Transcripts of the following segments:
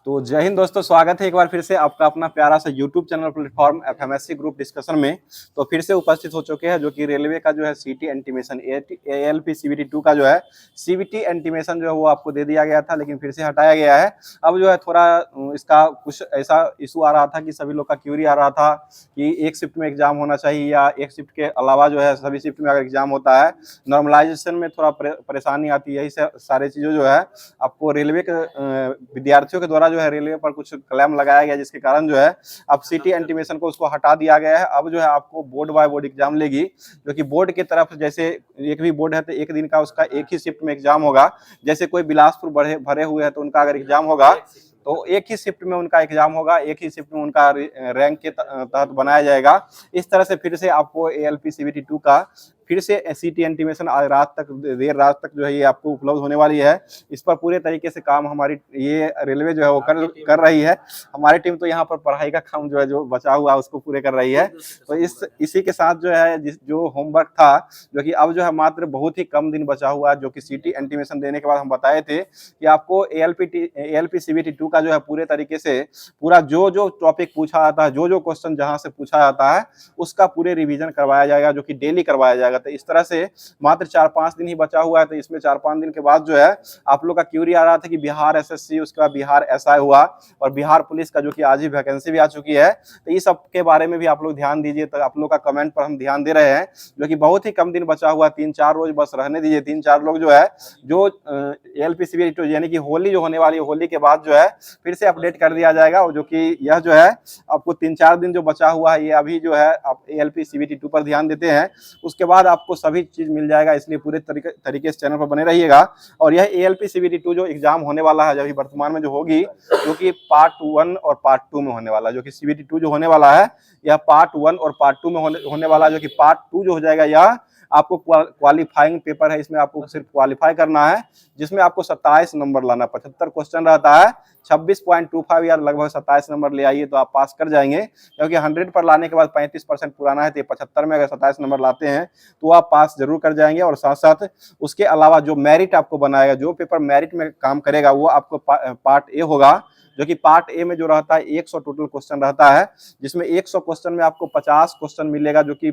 तो जय हिंद दोस्तों, स्वागत है एक बार फिर से आपका अपना प्यारा सा YouTube channel platform FMSC group discussion में। तो फिर से उपस्थित हो चुके हैं जो कि रेलवे का जो है सीटी इंटीमेशन एएलपी सीबीटी 2 का जो है सीबीटी इंटीमेशन जो है वो आपको दे दिया गया था, लेकिन फिर से हटाया गया है। अब जो है थोड़ा इसका कुछ ऐसा इशू आ रहा था कि सभी लोग का क्यूरी आ रहा था कि एक शिफ्ट में एग्जाम होना चाहिए या एक शिफ्ट के अलावा जो है सभी शिफ्ट में अगर एग्जाम होता है नॉर्मलाइजेशन में थोड़ा परेशानी आती है। यही सारे चीज़ों जो है आपको रेलवे के विद्यार्थियों के द्वारा जो है रेलवे पर कुछ क्लेम लगाया गया, जिसके कारण जो है अब सिटी इंटीमेशन को उसको हटा दिया गया है। अब जो है आपको बोर्ड बाय बोर्ड एग्जाम लेगी, जो कि बोर्ड की तरफ जैसे एक भी बोर्ड है तो एक दिन का उसका एक ही शिफ्ट में एग्जाम होगा। जैसे कोई बिलासपुर भरे हुए हैं तो उनका अगर एग्जाम होगा तो एक ही शिफ्ट में उनका एग्जाम होगा, एक ही शिफ्ट में उनका रैंक के तहत बनाया जाएगा। इस तरह से फिर से आपको एएलपी सीबीटी 2 का फिर से सिटी इंटीमेशन आज रात तक, देर रात तक जो है ये आपको उपलब्ध होने वाली है। इस पर पूरे तरीके से काम हमारी ये रेलवे जो है वो कर रही है। हमारी टीम तो यहाँ पर पढ़ाई का काम जो है जो बचा हुआ उसको पूरे कर रही है। तो इसी के साथ जो है जो होमवर्क था, जो कि अब जो है मात्र बहुत ही कम दिन बचा हुआ है, जो कि सिटी इंटीमेशन देने के बाद हम बताए थे कि आपको एएलपी सीबीटी 2 का जो है पूरे तरीके से पूरा जो टॉपिक पूछा जाता है, जो क्वेश्चन जहां से पूछा जाता है उसका पूरे रिवीजन करवाया जाएगा, जो कि डेली करवाया जाएगा। तो इस तरह से मात्र 4-5 दिन ही बचा हुआ है। तो इसमें 4-5 दिन के बाद जो है आप लोग का क्यूरी आ रहा था कि बिहार एसएससी, उसके बाद बिहार एसआई हुआ और बिहार पुलिस का जो कि आज ही वैकेंसी भी आ चुकी है। तो इस सब के बारे में भी आप लोग ध्यान दीजिए। तो आप लोग का कमेंट पर हम ध्यान दे रहे हैं, जो कि बहुत ही कम दिन बचा हुआ, 3-4 रोज बस रहने दीजिए। 3-4 लोग जो है जो एलपीसीबी यानी कि होली जो होने वाली है, होली के बाद जो है फिर से अपडेट कर दिया जाएगा। और जो कि यह जो है आपको 3-4 दिन जो बचा हुआ है ये अभी जो है आप एएलपी सीबीटी 2 पर ध्यान देते हैं, उसके बाद आपको सभी चीज मिल जाएगा। इसलिए पूरे तरीके से चैनल पर बने रहिएगा। और यह एएलपी सीबीटी 2 जो एग्जाम होने वाला है, जो अभी वर्तमान में जो होगी, जो कि पार्ट 1 और पार्ट 2 में होने वाला है। जो कि सीबीटी 2 जो होने वाला है यह पार्ट 1 और पार्ट 2 में होने वाला है। जो कि पार्ट 2 जो हो जाएगा यह आपको क्वालिफाइंग पेपर है, इसमें आपको सिर्फ क्वालिफाई करना है, जिसमें आपको 27 नंबर लाना, 75 क्वेश्चन रहता है, 26.25 या लगभग 27 नंबर ले आइए तो आप पास कर जाएंगे। क्योंकि 100 पर लाने के बाद 35% पुराना है, तो 75 में अगर 27 नंबर लाते हैं तो आप पास जरूर कर जाएंगे। और साथ साथ उसके अलावा जो मेरिट आपको बनाएगा, जो पेपर मेरिट में काम करेगा, वो आपको पार्ट ए होगा। जो कि पार्ट ए में जो रहता है 100 टोटल क्वेश्चन रहता है, जिसमें 100 क्वेश्चन में आपको 50 क्वेश्चन मिलेगा। जो कि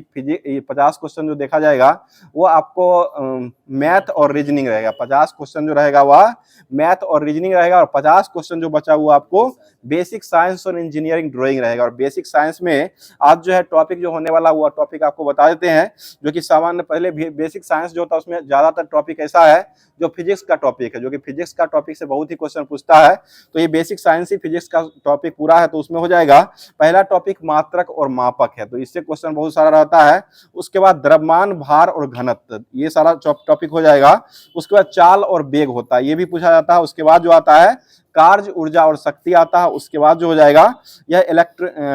50 क्वेश्चन जो देखा जाएगा वो आपको मैथ और रीजनिंग रहेगा। 50 क्वेश्चन जो रहेगा वह मैथ और रीजनिंग रहेगा, और 50 क्वेश्चन जो बचा हुआ आपको बेसिक साइंस और इंजीनियरिंग ड्राइंग रहेगा। और बेसिक साइंस में आज जो है टॉपिक जो होने वाला वो टॉपिक आपको बता देते हैं। जो कि सामान्य पहले बेसिक साइंस जो होता है उसमें ज्यादातर टॉपिक ऐसा है जो फिजिक्स का टॉपिक है, जो कि फिजिक्स का टॉपिक से बहुत ही क्वेश्चन पूछता है। तो ये बेसिक साइंस ही फिजिक्स का टॉपिक पूरा है, तो उसमें हो जाएगा पहला टॉपिक मात्रक और मापक है, तो इससे क्वेश्चन बहुत सारा रहता है। उसके बाद द्रव्यमान, भार और घनत्व, ये सारा टॉपिक हो जाएगा। उसके बाद चाल और वेग होता है, ये भी पूछा जाता है। उसके बाद जो आता है कार्य, ऊर्जा और शक्ति आता है। उसके बाद जो हो जाएगा यह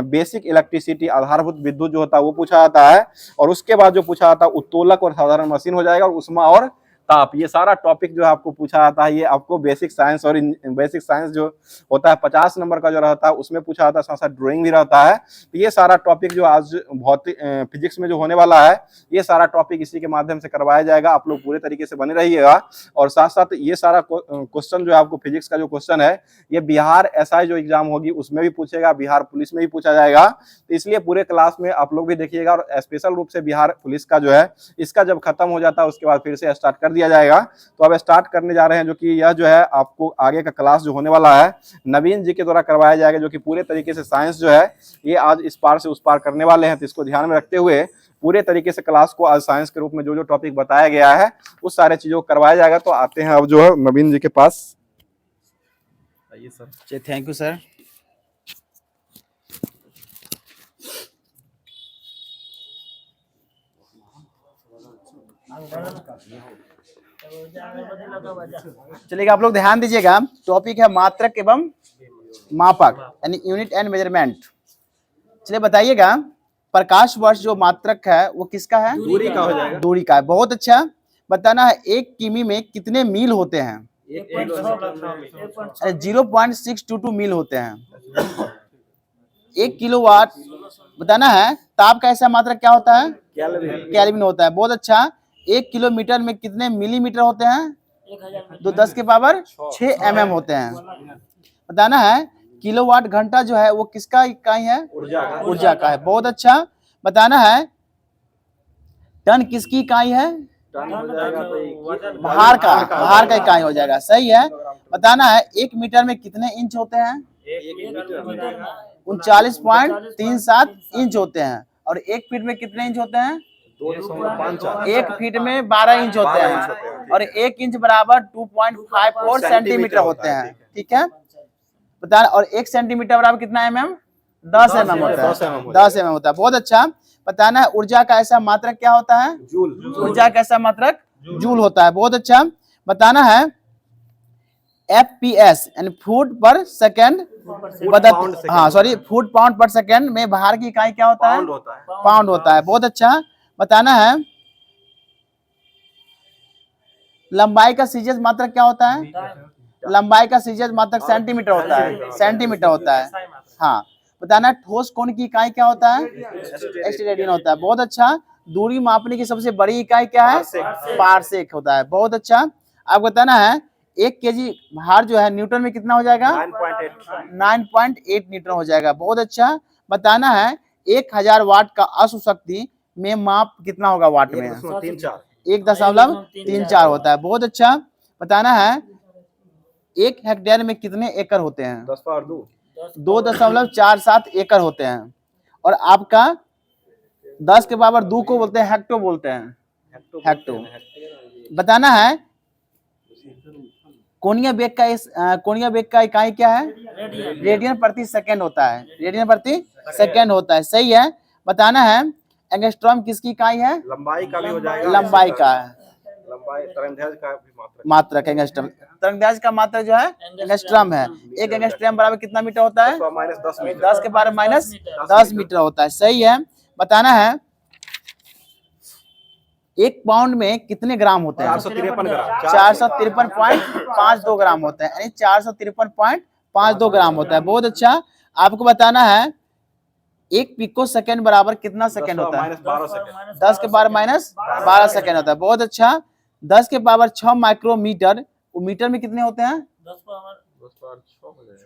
बेसिक इलेक्ट्रिसिटी, आधारभूत विद्युत जो होता है वो पूछा जाता है। और उसके बाद जो पूछा जाता है उत्तोलक और साधारण मशीन हो जाएगा। और उष्मा और ताप, ये सारा टॉपिक जो है आपको पूछा जाता है। ये आपको बेसिक साइंस और बेसिक साइंस जो होता है 50 नंबर का जो रहता है उसमें पूछा जाता है, साथ साथ ड्राइंग भी रहता है। तो ये सारा टॉपिक जो आज भौतिक फिजिक्स में जो होने वाला है, ये सारा टॉपिक इसी के माध्यम से करवाया जाएगा। आप लोग पूरे तरीके से बने रहिएगा। और साथ साथ ये सारा क्वेश्चन जो है आपको फिजिक्स का जो क्वेश्चन है ये बिहार एसआई जो एग्जाम होगी उसमें भी पूछेगा, बिहार पुलिस में भी पूछा जाएगा। तो इसलिए पूरे क्लास में आप लोग भी देखिएगा। और स्पेशल रूप से बिहार पुलिस का जो है इसका जब खत्म हो जाता है उसके बाद फिर से स्टार्ट कर दिया जाएगा। तो अब स्टार्ट करने जा रहे हैं, जो कि यह जो है आपको आगे का क्लास जो होने वाला है नवीन जी के द्वारा करवाया जाएगा। जो कि पूरे तरीके से साइंस जो है ये आज इस पार से उस पार करने वाले हैं। तो इसको ध्यान में रखते हुए पूरे तरीके से क्लास को आज साइंस के रूप में जो टॉपिक बताया गया है उस सारे चीजों को करवाया जाएगा। तो आते हैं अब जो है नवीन जी के पास। आइए सर। Thank you sir. चलिएगा, आप लोग ध्यान दीजिएगा। टॉपिक है मात्रक एवं मापक, यानी यूनिट एंड मेजरमेंट। चलिए बताइएगा, प्रकाश वर्ष जो मात्रक है वो किसका है? दूरी का हो जाएगा। दूरी का है, बहुत अच्छा। बताना है 1 किमी में कितने मील होते हैं? 0.622 मील होते हैं। 1 किलोवाट बताना है। ताप का ऐसा मात्रक क्या होता है? केल्विन होता है, बहुत अच्छा। 1 किलोमीटर में कितने मिलीमीटर होते हैं? तो 10 के पावर 6 mm होते हैं। बताना है किलोवाट घंटा जो है वो किसका इकाई है? ऊर्जा का है। बहुत अच्छा। बताना है टन किसकी इकाई है? भार का इकाई हो जाएगा। सही है। बताना है 1 मीटर में कितने इंच होते हैं? 39.37 इंच होते हैं। और 1 फीट में कितने इंच होते हैं? 1 फीट में 12 इंच होते हैं। और 1 इंच बराबर 2.54 सेंटीमीटर होते हैं। ठीक है। बताना, और 1 सेंटीमीटर बराबर कितना mm? 10 mm होता है। 10 mm होता है। बहुत अच्छा। बताना है ऊर्जा का ऐसा मात्रक क्या होता है? जूल। ऊर्जा का ऐसा मात्रक जूल होता है। बहुत अच्छा। बताना है FPS यानी फुट पर सेकंड फुट पाउंड पर सेकंड में भार की इकाई क्या होता है? पाउंड होता है। बहुत अच्छा। बताना है लंबाई का सीजीएस मात्रक क्या होता है? लंबाई का सीजीएस मात्रक सेंटीमीटर होता है। सेंटीमीटर होता है। हाँ। बताना है ठोस कोण की इकाई क्या होता है? स्टेरेडियन होता है। बहुत अच्छा। दूरी मापने की सबसे बड़ी इकाई क्या है? पारसेक होता है। बहुत अच्छा। आप बताना है 1 केजी भार जो है न्यूटन में कितना हो जाएगा? 9.8 न्यूटन हो जाएगा। बहुत अच्छा। बताना है 1000 वाट का अश्व शक्ति में माप कितना होगा वाट में? 1.34 होता है। बहुत अच्छा। बताना है 1 हेक्टेयर में कितने एकड़ होते हैं? 2.47 एकड़ होते हैं। और आपका 10 के बराबर 2 को बोलते हैं हेक्टो बोलते हैं। हेक्टो। बताना है कोणीय वेग का इकाई क्या है? रेडियन प्रति सेकंड होता है। रेडियन प्रति सेकंड होता है। सही है। बताना है एंगस्ट्रॉम किसकी इकाई है? लंबाई का भी हो जाएगा। लंबाई का है। लंबाई तरंगदैर्घ्य का भी मात्रक एंगस्ट्रॉम। तरंगदैर्घ्य का मात्रक जो है एंगस्ट्रॉम है। 1 एंगस्ट्रॉम बराबर कितना मीटर होता है? 10 के बराबर माइनस 10 मीटर होता है। सही है। बताना है 1 पाउंड में कितने ग्राम होते हैं? 453.52 ग्राम होते हैं। यानी 453.52 ग्राम होता है। बहुत अच्छा। आपको बताना है 1 पिको सेकंड बराबर कितना सेकंड होता है? 10 के पावर माइनस 12 सेकंड होता है। बहुत अच्छा। 10 के पावर 6 माइक्रोमीटर, वो मीटर में कितने होते हैं?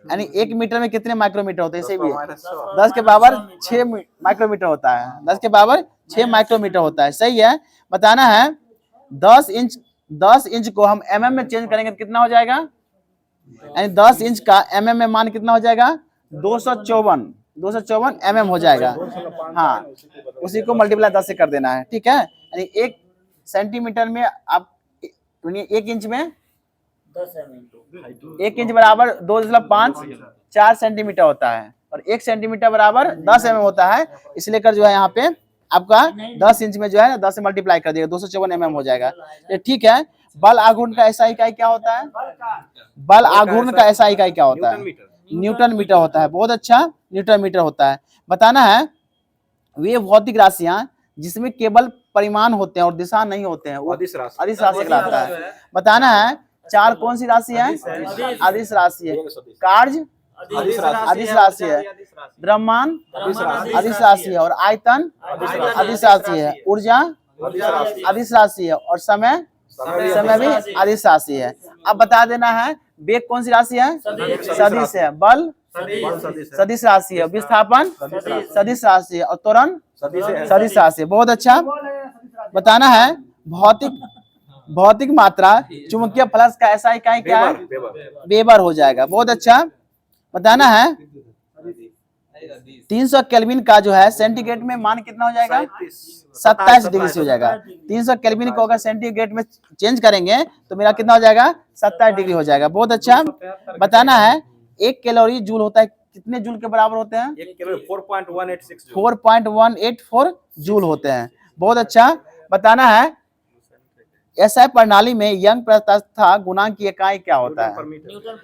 यानी 1 मीटर में कितने माइक्रोमीटर होते हैं? इसे भी 10 के पावर 6 माइक्रोमीटर होता है। 10 के पावर 6 माइक्रोमीटर होता है। सही है। बताना है 10 इंच को हम mm में चेंज करेंगे तो कितना हो जाएगा? यानी 10 इंच का mm में मान कितना हो जाएगा? 254 mm हो जाएगा। हाँ, उसी को मल्टीप्लाई 10 से कर देना है। ठीक है। यानी 1 सेंटीमीटर में आप 1 इंच में 1 इंच बराबर 2.54 सेंटीमीटर होता है। और 1 सेंटीमीटर बराबर 10 mm होता है। इसलिए कर जो है यहाँ पे आपका 10 इंच में जो है 10 से मल्टीप्लाई कर दिएगा 254 mm हो जाएगा। ये ठीक है। बल आघूर्ण का ऐसा इकाई क्या होता है? बल आघूर्ण का ऐसा इकाई क्या होता है? न्यूटन मीटर होता है। बहुत अच्छा। न्यूटन मीटर होता है। बताना है वे भौतिक राशियां जिसमें केवल परिमाण होते हैं और दिशा नहीं होते हैं वो अदिश राशि कहलाता है। बताना है 4 कौन सी राशि है? अदिश राशि है। कार्य अदिश राशि है। द्रव्यमान अदिश राशि है। और आयतन अदिश राशि है। ऊर्जा अदिश राशि है। और समय भी अदिश राशि है। अब बता देना है वेग कौन सी राशि है? सदिश है। बल सदिश राशि है। विस्थापन सदिश राशि है। और त्वरण सदिश राशि है। बहुत अच्छा। बताना है भौतिक मात्रा चुंबकीय फ्लक्स का ऐसा इकाई क्या है? वेबर हो जाएगा। बहुत अच्छा। बताना है 300 केल्विन का जो है सेंटीग्रेड में मान कितना हो जाएगा? 27 डिग्री से हो जाएगा। 300 केल्विन को अगर सेंटीग्रेड में चेंज करेंगे तो मेरा कितना हो जाएगा? 27 डिग्री हो जाएगा। बहुत अच्छा। बताना है 1 कैलोरी जूल होता है कितने जूल के बराबर होते हैं? 4.184 जूल होते हैं। बहुत अच्छा। बताना है एसआई प्रणाली में यंग प्रत्यास्था गुणांक की इकाई क्या होता है?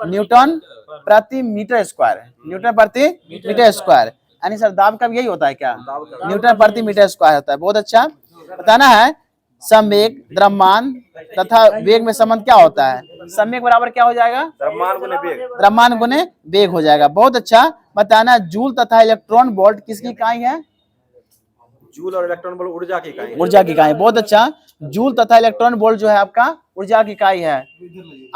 न्यूटन प्रति मीटर स्क्वायर। न्यूटन प्रति मीटर स्क्वायर। यानी सर दाब का भी यही होता है क्या? न्यूटन प्रति मीटर स्क्वायर होता है। बहुत अच्छा। बताना है संवेग द्रव्यमान तथा वेग में संबंध क्या होता है? संवेग बराबर क्या हो जाएगा? द्रव्यमान गुने वेग हो जाएगा। बहुत अच्छा। बताना जूल तथा इलेक्ट्रॉन वोल्ट किसकी इकाई है? जूल और इलेक्ट्रॉन वोल्ट ऊर्जा की इकाई। ऊर्जा की इकाई। बहुत अच्छा। जूल तथा इलेक्ट्रॉन वोल्ट जो है आपका ऊर्जा की इकाई है।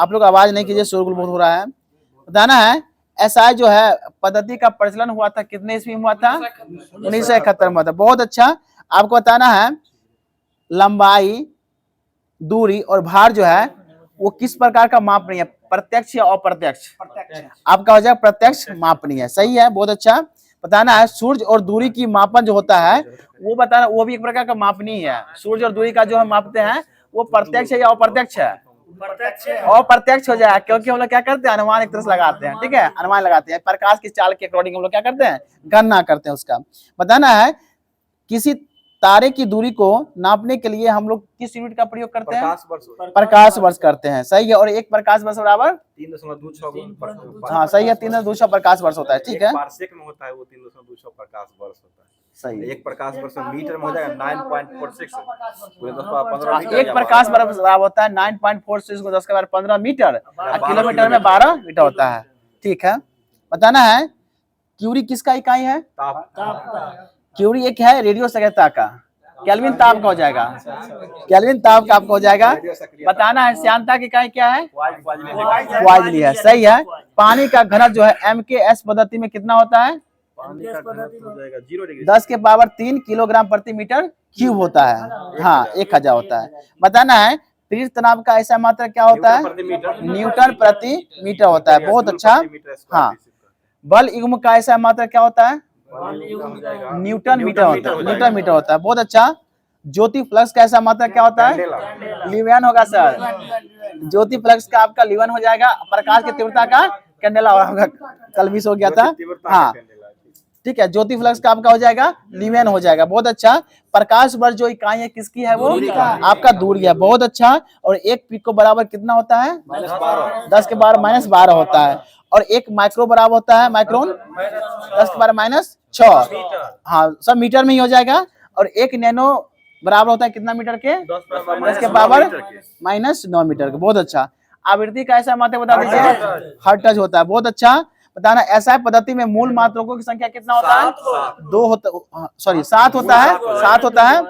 आप लोग आवाज नहीं कीजिए, शोरगुल बहुत हो रहा है। बताना है एसआई जो है पद्धति का प्रचलन हुआ था कितने ईस्वी में हुआ था? 1971 में हुआ था। बहुत अच्छा। आपको बताना है लंबाई, दूरी और भार जो है वो किस प्रकार का मापनीय है, प्रत्यक्ष या अप्रत्यक्ष? आपका हो जाएगा प्रत्यक्ष मापनीय है। सही है, बहुत अच्छा। बताना है सूर्य और दूरी की मापन जो होता है वो बताना, वो भी एक प्रकार का मापनीय है। सूर्य और दूरी का जो हम मापते हैं वो प्रत्यक्ष है या अप्रत्यक्ष है? अप्रत्यक्ष हो जाएगा, क्योंकि हम लोग क्या करते हैं, अनुमान एक तरह से लगाते हैं। ठीक है, अनुमान लगाते हैं, प्रकाश की चाल के अकॉर्डिंग हम लोग क्या करते हैं, गणना करते हैं उसका। बताना है किसी तारे की दूरी को नापने के लिए हम लोग किस यूनिट का प्रयोग करते हैं? प्रकाश वर्ष करते हैं। सही है, और एक प्रकाश वर्ष बराबर 3.26 हाँ सही है, 3.26 प्रकाश वर्ष होता है। ठीक है, पार्सेक में होता है वो 3.26 प्रकाश वर्ष होता है। सही है। एक प्रकाश वर्ष मीटर में हो जाएगा 9.46 पूरे 10 मीटर। एक प्रकाश वर्ष बराबर होता है 9.46 को 10 के बाद 15 मीटर, और किलोमीटर में 12 मीटर होता है। ठीक है, बताना है क्यूरी किसका इकाई है? क्यूरी एक है रेडियो सक्रियता का, केल्विन ताप का हो जाएगा, केल्विन ताप का आपका हो जाएगा। बताना है श्यानता की इकाई क्या है? क्वाजली है। सही है। पानी का घनत्व जो है MKS पद्धति में कितना होता है? 10 के पावर 3 किलोग्राम प्रति मीटर क्यूब होता है। हाँ, 1000 होता है। बताना है पीड़ित तनाव का ऐसा मात्रा क्या होता है? न्यूटन प्रति मीटर होता है। बहुत अच्छा। हाँ, बल युग्म का ऐसा मात्रा क्या होता है? न्यूटन मीटर होता है, न्यूटन मीटर होता है। बहुत अच्छा। ज्योति फ्लक्स का ऐसा मात्रा क्या होता है? लिवियन होगा सर, ज्योति फ्लक्स का आपका लिवियन हो जाएगा। प्रकाश की तीव्रता का कैंडेला होगा, कल मिस हो गया था। हाँ ठीक है, ज्योति फ्लक्स का आपका हो जाएगा लिवियन हो जाएगा। बहुत अच्छा। प्रकाश वर्ष जो इकाई है किसकी है? वो आपका दूरी है। बहुत अच्छा। और एक पिको बराबर कितना होता है? 10 के पावर -12 होता है। और एक माइक्रो बराबर होता है माइक्रोन 10 के पावर -6। हाँ, सब मीटर में ही हो जाएगा। और एक नैनो बराबर होता है कितना मीटर के? 10 के पावर -9 मीटर के। बहुत अच्छा। आवृत्ति का ऐसा मात्रा बता दीजिए, हर्ट्ज होता है। बहुत अच्छा। बताना ऐसा पद्धति में मूल मात्रकों की संख्या कितना होता है? 2 होता, सॉरी 7 होता है, 7 होता है।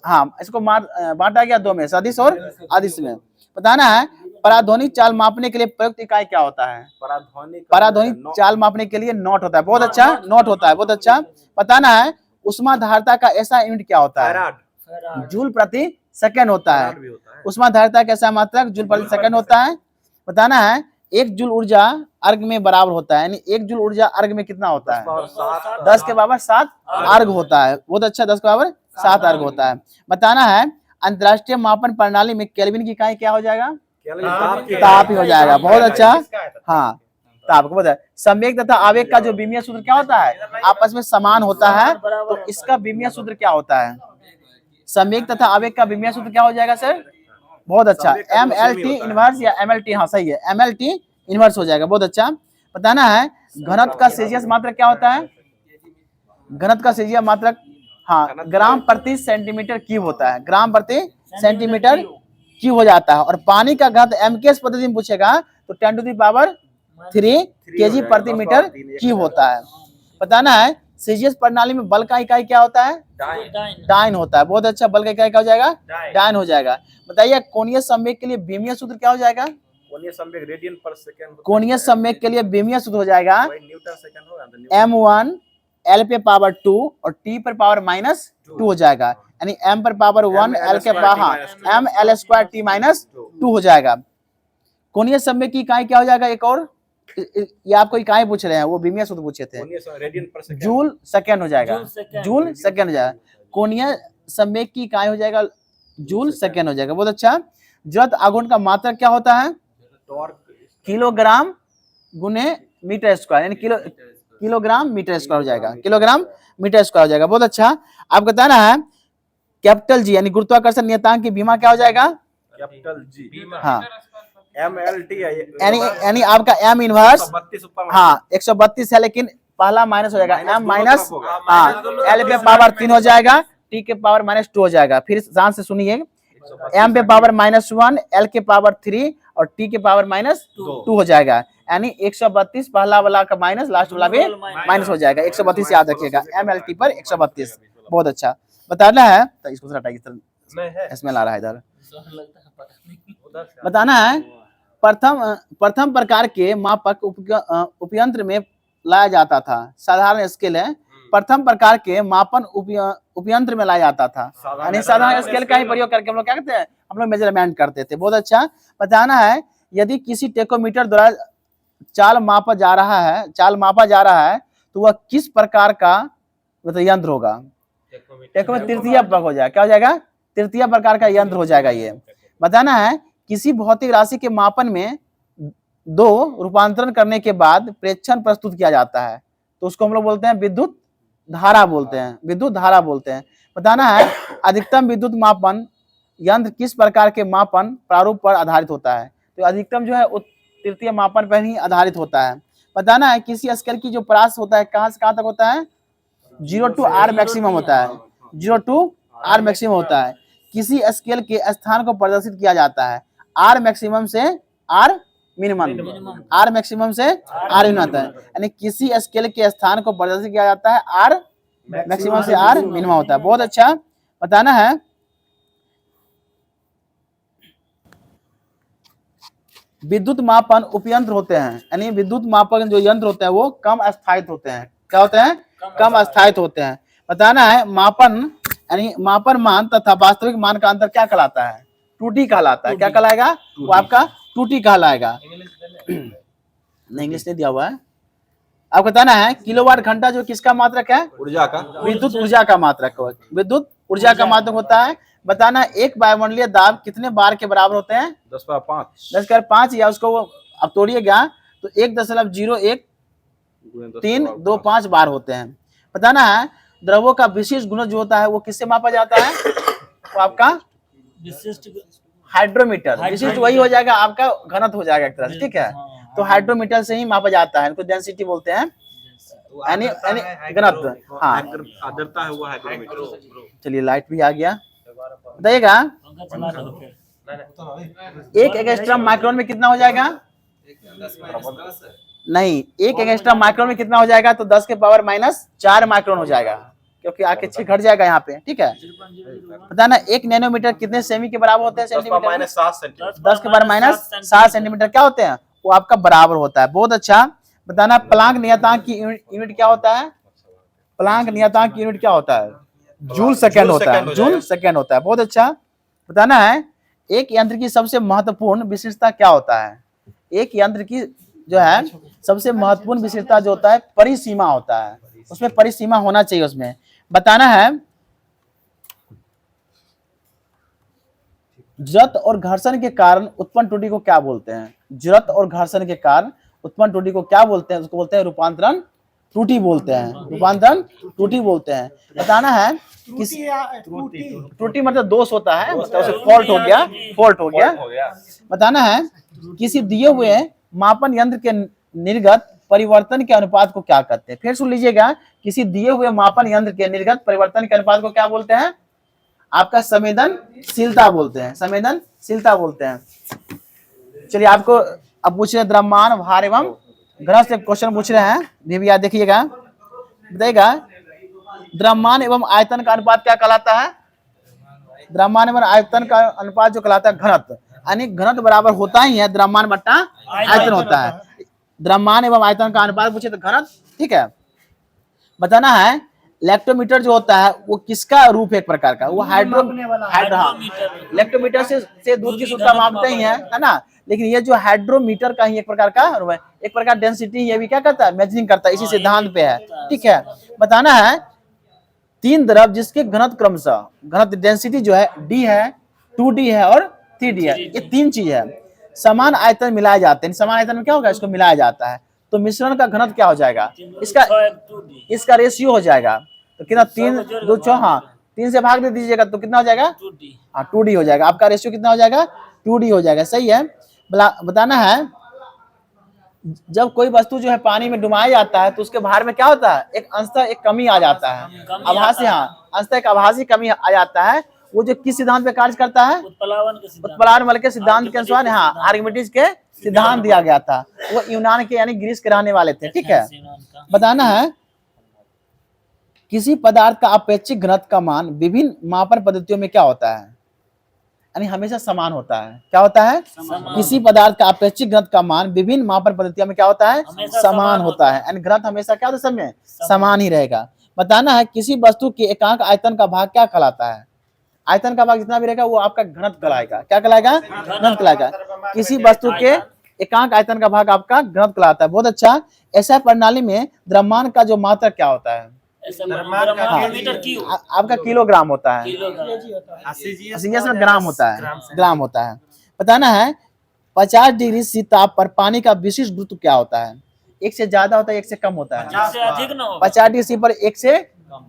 हाँ, इसको बांटा गया 2 में, सदिश और अदिश में। बताना है पराध्वनिक चाल मापने के लिए प्रयुक्त इकाई क्या होता है? पराध्वनिक चाल मापने के लिए नॉट होता है। बहुत अच्छा, नॉट होता है। बहुत अच्छा। बताना है ऊष्माधारता का ऐसा यूनिट क्या होता है? जूल प्रति सेकंड होता है। ऊष्माधारता का ऐसा मात्रक जूल प्रति सेकंड होता है। बताना है 1 जूल ऊर्जा अर्घ में बराबर होता है, यानी 1 जूल ऊर्जा अर्घ में कितना होता है? 10 के पावर 7 अर्घ होता है। बहुत अच्छा, 10 के पावर 7 अर्घ होता है। बताना है अंतरराष्ट्रीय मापन प्रणाली में केल्विन की इकाई क्या हो जाएगा? ताप ही हो जाएगा। बहुत अच्छा। हाँ, ताप को पता है। संवेग तथा आवेग का जो विमीय सूत्र क्या होता है? आपस में समान होता है, तो इसका विमीय सूत्र क्या होता है? संवेग तथा आवेग का विमीय सूत्र क्या हो जाएगा सर? बहुत अच्छा, MLT इनवर्स या MLT। हाँ सही है, MLT इनवर्स हो जाएगा। बहुत अच्छा। बताना है घनत्व का सेल्सियस मात्रक क्या होता है? घनत्व का सेल्सियस मात्रक हाँ ग्राम प्रति सेंटीमीटर क्यूब होता है। ग्राम प्रति सेंटीमीटर क्यूब हो जाता है। और पानी का घनत्व MKS पद्धति में पूछेगा तो 10⁻³ kg प्रति मीटर क्यूब होता है। बताना है सेल्सियस प्रणाली में बल का इकाई क्या होता है? डाइन होता है। बहुत अच्छा, बल का इकाई क्या हो जाएगा? डाइन हो जाएगा। बताइए कोणीय संवेग के लिए विमीय सूत्र क्या हो जाएगा? कोणीय संवेग रेडियन पर सेकंड। कोणीय संवेग के लिए विमीय सूत्र हो जाएगा न्यूटन सेकंड होगा, M1 L पे पावर 2 और T पर पावर -2 हो जाएगा, यानी M पर पावर 1 L के पावर M L² T -2 हो जाएगा। कोणीय संवेग की इकाई क्या हो जाएगा? एक और ये आपको इकाई पूछ रहे हैं, वो विमीय सूत्र पूछे थे। जूल सेकंड हो जाएगा, जूल सेकंड हो जाएगा। कोणीय संवेग की इकाई हो जाएगा जूल सेकंड हो जाएगा। बहुत अच्छा। जड़त्व आघूर्ण का मात्रक क्या होता है? किलोग्राम गुने मीटर स्क्वायर, यानी किलोग्राम मीटर स्क्वायर हो जाएगा, किलोग्राम मीटर स्क्वायर हो जाएगा। बहुत अच्छा। आप बताना है कैपिटल G यानी गुरुत्वाकर्षण नियतांक की बीमा क्या हो जाएगा? Capital G। हाँ, MLT यानी आपका M इनवर्स हाँ 132 है, लेकिन पहला माइनस हो जाएगा M माइनस हाँ L पे पावर 3 हो जाएगा, T के पावर -2 हो जाएगा। फिर ध्यान से सुनिए, M पे पावर -1 L के पावर 3 और T के पावर -2 हो जाएगा, यानी 132 पहला वाला का माइनस, लास्ट वाला भी माइनस हो जाएगा। 132 याद रखिएगा, MLT पर 132। बहुत अच्छा। बताना है तो इसको हटाइए, इसमें ला रहा है इधर। बताना है प्रथम प्रकार के मापक उपयंत्र में लाया जाता था। साधारण स्केल है, प्रथम प्रकार के मापन उपयंत्र में लाया जाता था, यानी साधारण स्केल का ही प्रयोग करके हम लोग क्या करते हैं, हम लोग मेजरमेंट करते थे। बहुत अच्छा। बताना है यदि किसी टेकोमीटर द्वारा चाल मापा जा रहा है तो वह किस प्रकार का यंत्र होगा। टेकोमीटर तृतीय प्रकार हो जाएगा, क्या हो जाएगा, तृतीय प्रकार का यंत्र हो जाएगा ये। बताना है किसी भौतिक राशि के मापन में दो रूपांतरण करने के बाद प्रेक्षण प्रस्तुत किया जाता है तो उसको हम लोग बोलते हैं विद्युत धारा बोलते हैं, विद्युत धारा बोलते हैं। बताना है अधिकतम विद्युत मापन यंत्र किस प्रकार के मापन प्रारूप पर आधारित होता है। तो अधिकतम जो है तृतीय मापन पर ही आधारित होता है। बताना है किसी स्केल की जो प्रास होता है कहां से कहां तक होता है, 0 to R मैक्सिमम होता है, 0 to R मैक्सिमम होता है। किसी स्केल के स्थान को प्रदर्शित किया जाता है R मैक्सिमम से R मिनिमम, R मैक्सिमम से R मिनिमम होता है, यानी किसी स्केल के स्थान को प्रदर्शित किया जाता है R मैक्सिमम से R मिनिमम होता है। बहुत अच्छा। बताना है विद्युत मापन उपयंत्र होते हैं, यानी विद्युत मापन जो यंत्र होते हैं वो कम स्थायित्व होते हैं। क्या होते हैं, कम स्थायित्व होते हैं। बताना है मापन यानी मापन मान तथा वास्तविक मान का अंतर क्या कहलाता है, त्रुटि कहलाता है। क्या कहलाएगा, वो आपका त्रुटि कहलाएगा। नहीं, इंग्लिश नहीं दिया हुआ है। आप बताना है किलोवाट घंटा जो किसका मात्रक है, ऊर्जा का, विद्युत ऊर्जा का मात्रक, विद्युत ऊर्जा का मात्रक होता है। बताना एक वायुमंडलीय दाब कितने बार के बराबर होते हैं, 10⁵ या उसको अब तोड़िएगा तो 1.01325 बार होते हैं। बताना है द्रवों का विशिष्ट गुण जो होता है वो किससे मापा जाता है, वो आपका विशिष्ट हाइड्रोमीटर। विशिष्ट वही हो जाएगा आपका घनत्व हो जाएगा एक तरह से, ठीक है। तो हाइड्रोमीटर से ही मापा जाता है, इनको डेंसिटी बोलते हैं, यानी घनत्व। हाँ, आर्द्रता है वो हाइग्रोमीटर। चलिए लाइट भी आ गया। बताइएगा एक एंगस्ट्रॉम माइक्रोन में कितना हो जाएगा, नहीं, एक एंगस्ट्रॉम माइक्रोन में कितना हो जाएगा, तो 10⁻⁻4 माइक्रोन हो जाएगा, क्योंकि आके 6 घट जाएगा यहाँ पे, ठीक है। बताना 1 नैनोमीटर कितने सेमी के बराबर होते हैं, सेंटीमीटर, 10⁻⁷ सेंटीमीटर क्या होते हैं, वो आपका बराबर होता है। बहुत अच्छा। बताना प्लांक नियतांक की यूनिट क्या होता है, प्लांक नियतांक की यूनिट क्या होता है, जूल सेकंड होता है, जूल सेकंड होता है। बहुत अच्छा। बताना है एक यंत्र की सबसे महत्वपूर्ण विशेषता क्या होता है, एक यंत्र की जो है सबसे महत्वपूर्ण विशेषता जो होता है परिसीमा होता है, उसमें परिसीमा होना चाहिए उसमें। बताना है जड़त्व और घर्षण के कारण उत्पन्न त्रुटि को क्या बोलते हैं, जड़त्व और घर्षण के कारण उत्पन्न त्रुटि को क्या बोलते हैं, उसको बोलते हैं रूपांतरण त्रुटि बोलते हैं, रूपांतरण त्रुटि बोलते हैं। बताना है किसी त्रुटि मतलब दोष होता है, मतलब उसे फॉल्ट हो गया, फॉल्ट हो गया। बताना है किसी दिए हुए मापन यंत्र के निर्गत परिवर्तन के अनुपात को क्या कहते हैं। फिर सुन लीजिएगा, किसी दिए हुए मापन यंत्र के निर्गत परिवर्तन के अनुपात को क्या बोलते हैं, आपका संवेदनशीलता बोलते हैं, संवेदनशीलता बोलते हैं। चलिए आपको अब पूछ रहे हैं द्रव्यमान, भार एवं घनत्व से क्वेश्चन पूछ रहे हैं, ये भी याद देखिएगा। बताइएगा द्रव्यमान एवं आयतन का अनुपात क्या कहलाता है, द्रव्यमान एवं आयतन का अनुपात जो कहलाता है घनत्व, यानी घनत्व बराबर होता ही है द्रव्यमान बट्टा आयतन होता है। द्रव्यमान एवं आयतन का अनुपात पूछे तो घनत्व, ठीक है। बताना है लैक्टोमीटर जो होता है वो किसका रूप है, एक प्रकार का, वो लैक्टोमीटर से दूध की शुद्धता मापते ही है ना, लेकिन ये जो हाइड्रोमीटर का ही एक प्रकार का रूप है, एक प्रकार डेंसिटी ये भी क्या करता है, मेजरिंग करता है, इसी सिद्धांत पे है, ठीक है। बताना है 3 द्रव जिसके घनत्व क्रमशः घनत्व डेंसिटी जो है D है, 2D है और 3D है, ये 3 चीज है, समान आयतन मिलाए जाते हैं। समान आयतन में क्या होगा, इसको मिलाया जाता है तो मिश्रण का घनत्व क्या हो जाएगा, इसका रेशियो हो जाएगा, तो कितना 3 2 6, हाँ 3 से भाग दे दीजिएगा तो कितना हो जाएगा, हाँ 2D हो जाएगा, आपका रेशियो कितना हो जाएगा, 2D हो जाएगा, सही है। बताना है जब कोई वस्तु जो है पानी में डुबाया जाता है तो उसके भार में क्या होता है, एक अंशतः एक कमी आ जाता है, आभासी, हाँ अंशतः एक आभासी कमी आ जाता है। वो जो किस सिद्धांत पे कार्य करता है, उत्प्लावन बल के सिद्धांत के अनुसार, हाँ आर्किमिडीज के सिद्धांत दिया गया था, वो यूनान के यानी ग्रीस के रहने वाले थे, ठीक है। बताना है किसी पदार्थ का अपेक्षित घनत्व का मान विभिन्न मापन पद्धतियों में क्या होता है, यानी हमेशा समान होता है। क्या होता है? किसी पदार्थ का अपेक्षित घनत्व का मान विभिन्न मापन पद्धतियों में क्या होता है? समान होता है। यानी घनत्व हमेशा क्या होता है? सब में समान ही रहेगा। बताना है किसी वस्तु के एकांक आयतन का भाग क्या कहलाता है? आयतन का भाग जितना भी रहेगा वो आपका घनत्व कहलाएगा। क्या कहलाएगा? घनत्व कहलाएगा। किसी वस्तु के एकांक आयतन का भाग आपका घनत्व कहलाता है। बहुत अच्छा। ऐसा प्रणाली में द्रव्यमान का जो मात्रक क्या होता है? आपका किलोग्राम होता है। सीजीएस में ग्राम होता है, ग्राम होता है। बताना है 50 डिग्री सी ताप पर पानी का विशिष्ट गुरुत्व क्या होता है? एक से ज्यादा होता है, एक से कम होता है? 50 डिग्री सी पर एक से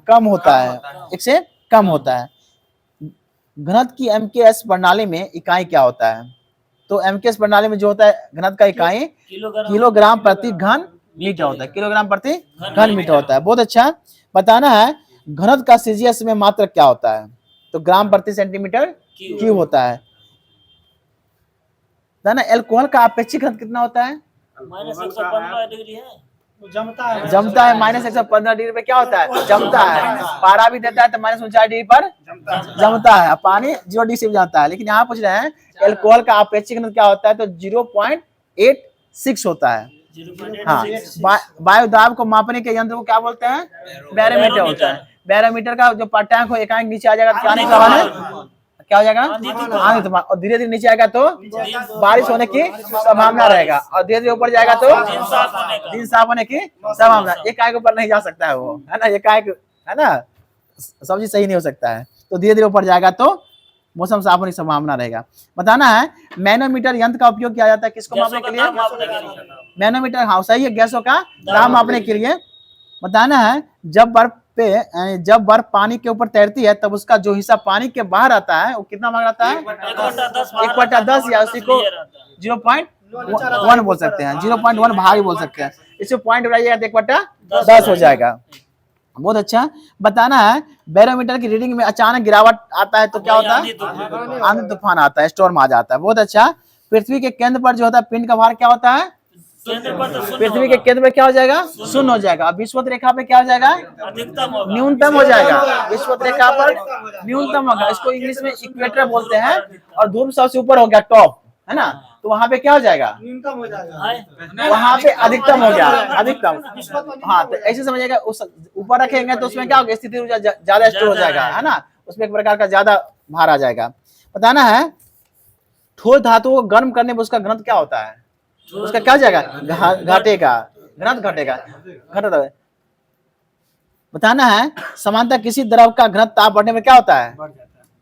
कम होता है, एक से कम होता है। घनत्व की एमकेएस प्रणाली में इकाई क्या होता है? तो एमकेएस प्रणाली में जो होता है घनत्व का इकाई किलोग्राम प्रति घन मीटर होता है। किलोग्राम प्रति घन मीटर होता है। बहुत अच्छा। बताना है घनत्व का सीजीएस में मात्रक क्या होता है? तो ग्राम प्रति सेंटीमीटर क्यूब होता है। ना एल्कोहल का अपेक्षित घनत्व कितना होता है? -115 डिग्री है। जमता है -115 डिग्री पे क्या होता है? जमता है। पारा भी देता है तो -49 डिग्री पर जमता है। पानी 0 डिग्री से भी जाता है। लेकिन यहाँ पूछ रहे हैं एल्कोहल का अपेक्षित घनत्व क्या होता है? तो 0.86 होता है। हाँ, वायु दाब को मापने के यंत्र को क्या बोलते हैं? बैरोमीटर होता है। बैरोमीटर का जो टैंक हो एकांक नीचे आ जाएगा तो क्या सवाल है? क्या हो जाएगा? आंधी तूफान। और धीरे धीरे नीचे आएगा तो बारिश होने की संभावना रहेगा, और धीरे धीरे ऊपर जाएगा तो दिन साफ होने की संभावना। एकाएक ऊपर नहीं जा सकता है वो, है ना? एकाएक, है ना, सब्जी सही नहीं हो सकता है। तो धीरे धीरे ऊपर जाएगा तो मौसम साफ होने की संभावना रहेगा। बताना है मैनोमीटर यंत्र का उपयोग किया जाता है किसको मापने के लिए? मैनोमीटर, हाँ सही है, गैसों का दाब मापने के लिए। बताना है जब बर्फ पानी के ऊपर तैरती है तब उसका जो हिस्सा पानी के बाहर आता है वो कितना भाग आता है? 1/10 या उसी को 0.1 बोल सकते हैं। 0.1 भाग बोल सकते हैं। इसे पॉइंट बढ़ाइएगा तो 1/10 हो जाएगा। बहुत अच्छा। बताना है बैरोमीटर की रीडिंग में अचानक गिरावट आता है तो क्या होता है? आंधी तूफान आता है, स्टॉर्म आ जाता है। बहुत अच्छा। पृथ्वी के केंद्र पर जो होता है पिंड का भार क्या होता है? पृथ्वी के केंद्र पे क्या हो जाएगा? 0 हो जाएगा। विषुवत रेखा पे क्या हो जाएगा? न्यूनतम हो जाएगा। विषुवत रेखा पर न्यूनतम होगा। इसको इंग्लिश में इक्वेटर बोलते हैं। और ध्रुव सबसे ऊपर हो गया, टॉप, है ना? तो वहां पे क्या हो जाएगा? न्यूनतम हो जाएगा। वहां पे अधिकतम हो गया, अधिकतम। हाँ, तो ऐसे समझिएगा। उस ऊपर रखेंगे तो उसमें क्या होगा? स्थिति ऊर्जा ज्यादा स्टोर हो जाएगा, है ना? उसमें एक प्रकार का ज्यादा भार आ जाएगा। बताना है ठोस धातु को गर्म करने पर उसका घनत्व क्या होता है? उसका क्या हो जाएगा? घटेगा, घनत्व घटेगा, घटता। बताना है समानता किसी द्रव का घनत्व ताप बढ़ने में क्या होता है?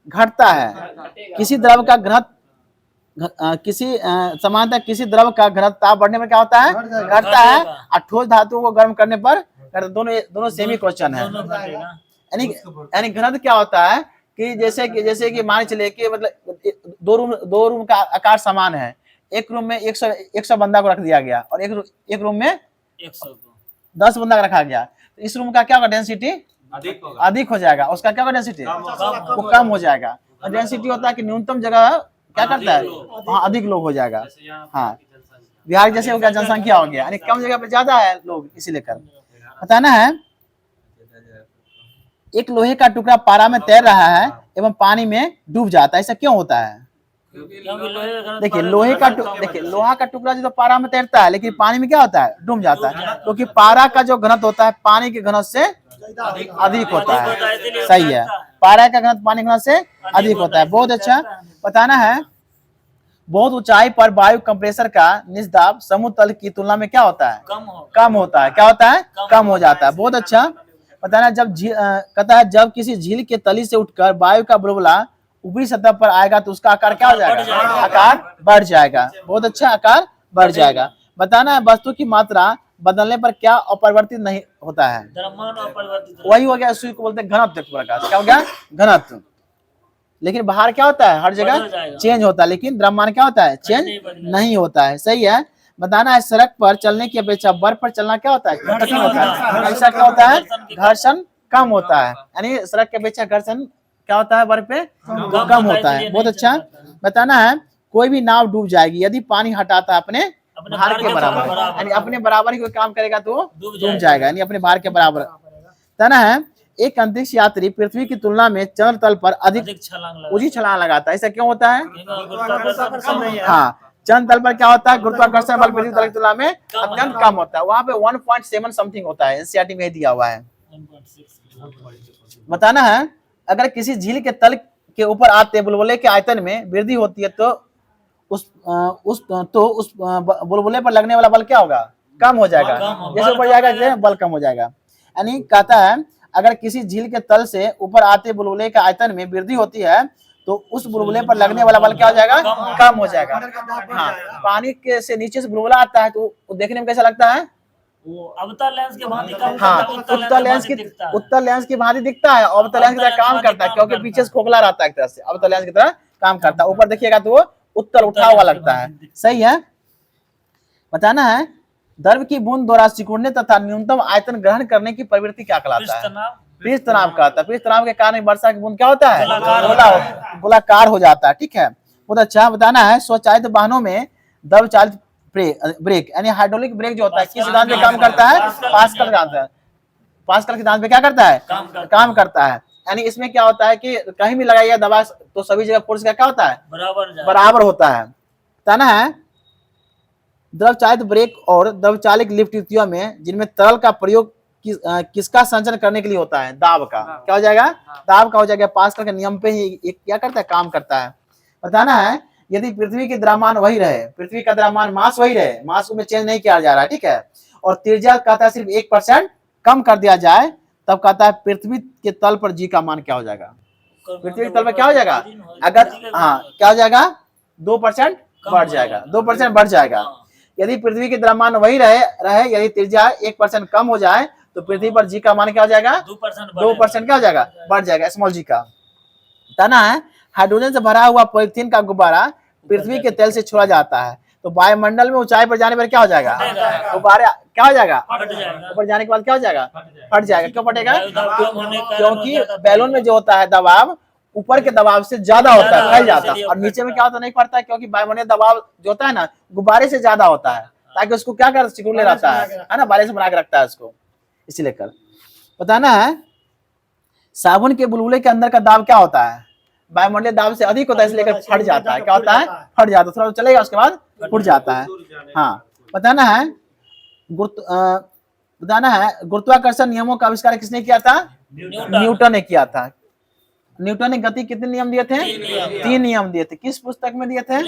घटता है। किसी द्रव का घनत्व समानता किसी द्रव का घनत्व ताप बढ़ने में क्या होता है? घटता है। और ठोस धातु को गर्म करने पर दोनों सेमी क्वेश्चन है। यानी घनत्व क्या होता है कि जैसे कि मान चलिए कि मतलब दो रूम का आकार समान है। एक रूम में 100 बंदा को रख दिया गया और एक रूम में 10 बंदा को रखा गया। तो इस रूम का क्या होगा? डेंसिटी अधिक हो जाएगा। उसका क्या होगा? डेंसिटी वो कम हो जाएगा। और डेंसिटी होता है कि न्यूनतम जगह क्या करता है? वहाँ अधिक लोग हो जाएगा। हाँ, बिहार जैसे हो गया, जनसंख्या हो गया, यानी कम जगह पे ज्यादा है लोग, इसी लेकर। बताना है एक लोहे का टुकड़ा पारा में तैर रहा है एवं पानी में डूब जाता है, ऐसा क्यों होता है? देखिए लोहा का टुकड़ा जो पारा में तैरता है लेकिन पानी में क्या होता है? डूब जाता है। क्योंकि पारा का जो घनत्व होता है पानी के घनत्व से अधिक होता है। सही है, पारा का घनत्व पानी घनत्व से अधिक होता है। बहुत अच्छा। बताना है बहुत ऊंचाई पर वायु कंप्रेसर का निस्दाब समुद्र तल की तुलना में क्या होता है? कम होता है। क्या होता है? कम हो जाता है। बहुत अच्छा। बताना कहता है जब किसी झील के तली से उठकर वायु का बुलबुला ऊपरी सतह पर आएगा तो उसका आकार क्या हो जाएगा? आकार बढ़ जाएगा। बहुत अच्छा, आकार बढ़ जाएगा। बताना है वस्तु की मात्रा बदलने पर क्या अपरिवर्तित नहीं होता है? वही हो गया, सूर्य को बोलते हैं घनत्व प्रकाश। क्या हो गया? घनत्व। लेकिन बाहर क्या होता है? हर जगह चेंज होता है, लेकिन द्रव्यमान क्या होता है? चेंज नहीं होता है। सही है। बताना है सड़क पर चलने की अपेक्षा बर्फ पर चलना क्या होता है? कठिन होता है। ऐसा क्या होता है? घर्षण कम होता है। यानी सड़क की अपेक्षा घर्षण क्या होता है? बर्फ पे कम होता है। बहुत अच्छा। बताना है कोई भी नाव डूब जाएगी यदि पानी हटाता है अपने भार के बराबर, यानी अपने बराबर ही कोई काम करेगा तो डूब जाएगा, यानी अपने भार के बराबर। बताना है एक अंतरिक्ष यात्री पृथ्वी की तुलना में चंद्र तल पर अधिक अधिक छलांग लगा ऊंची छलांग लगाता है, ऐसा क्यों होता है? गुरुत्वाकर्षण कम है। हाँ, चंद्र तल पर क्या होता है? गुरुत्वाकर्षण बल पृथ्वी तल की तुलना में अत्यंत कम होता है। वहां पे 1.7 समथिंग होता है, एनसीईआरटी में दिया हुआ है। 1.6 बताना है अगर किसी झील के तल के ऊपर आते बुलबुले के आयतन में वृद्धि होती है तो उस बुलबुले पर लगने वाला बल क्या होगा? कम हो जाएगा। जैसे ऊपर जाएगा बल कम हो जाएगा। यानी कहता है अगर किसी झील के तल से ऊपर आते बुलबुले के आयतन में वृद्धि होती है तो उस बुलबुले पर लगने वाला बल क्या हो जाएगा? कम हो जाएगा। हाँ, पानी के से नीचे से बुलबुला आता है तो देखने में कैसा लगता है? वो अवतल लेंस के भांति कम हाँ, करता है, उत्तल लेंस की भांति दिखता है, अवतल लेंस की तरह काम करता है क्योंकि पीछे से खोखला रहता है एक तरह से, अवतल लेंस की तरह काम करता है। ऊपर देखिएगा तो वो उत्तल उठा हुआ लगता है। सही है। बताना है द्रव की बूंद द्वारा सिकुड़ने तथा न्यूनतम आयतन ग्रहण करने की प्रवृत्ति क्या कहलाता है? पृष्ठ तनाव कहता है। पृष्ठ तनाव के कारण वर्षा की बूंद क्या होता है? गोलाकार हो जाता है। ठीक है, बहुत अच्छा। बताना है स्वचालित वाहनों में द्रव चालित ब्रेक यानी हाइड्रोलिक ब्रेक जो होता है किस सिद्धांत पे काम करता है? पास्कल सिद्धांत है। पास्कल सिद्धांत पे क्या करता है? काम करता है। यानी इसमें क्या होता है कि कहीं भी लगाइए दबा तो सभी जगह फोर्स क्या होता है? बराबर होता है। बताना है द्रव चालित ब्रेक और द्रव चालित लिफ्ट युक्तियों में जिनमें तरल का प्रयोग किसका संचरण करने के लिए होता है? दाब का। क्या हो जाएगा? दाब का हो जाएगा। पास्कल के नियम पे ही क्या करता है? काम करता है। बताना है यदि पृथ्वी की द्रव्यमान वही रहे, पृथ्वी का द्रव्यमान मास वही रहे, मास में चेंज नहीं किया जा रहा है, ठीक है, और त्रिज्या कहता है सिर्फ 1% कम कर दिया जाए तब कहता है पृथ्वी के तल पर जी का मान क्या हो जाएगा? पृथ्वी के तल पर क्या हो जाएगा? अगर हाँ क्या हो जाएगा? 2% बढ़ जाएगा। 2% बढ़ जाएगा। यदि पृथ्वी के द्रव्यमान वही रहे यदि त्रिज्या 1% कम हो जाए तो पृथ्वी पर जी का मान क्या हो जाएगा? 2% क्या हो जाएगा? बढ़ जाएगा, स्मॉल जी का। बताना है हाइड्रोजन से भरा हुआ पॉलिथीन का गुब्बारा पृथ्वी के तेल से छोड़ा जाता है तो वायुमंडल में ऊंचाई पर जाने पर क्या हो जाएगा? गुब्बारा क्या हो जाएगा? ऊपर जाने के बाद क्या हो जाएगा? फट जाएगा। क्यों फटेगा? क्योंकि बैलून में जो होता है दबाव ऊपर के दबाव से ज्यादा होता है, फैल जाता है, और नीचे में क्या होता नहीं पड़ता है क्योंकि वायुमंडलीय दबाव जो होता है ना गुब्बारे से ज्यादा होता है ताकि उसको क्या कर सिकुड़े रहता है ना, बारिश बना के रखता है उसको, इसी लेकर। बताना है साबुन के बुलबुले के अंदर का दाब क्या होता है? वायुमंडलीय दाब से अधिक होता है इसलिए फट जाता है। क्या होता है? फट जाता है। थोड़ा चलेगा उसके बाद फट जाता है। हाँ, बताना है गुरुत्वाकर्षण नियमों का आविष्कार किसने किया था? न्यूटन ने किया था। न्यूटन ने गति कितने नियम दिए थे? 3 नियम दिए थे। किस पुस्तक में दिए थे?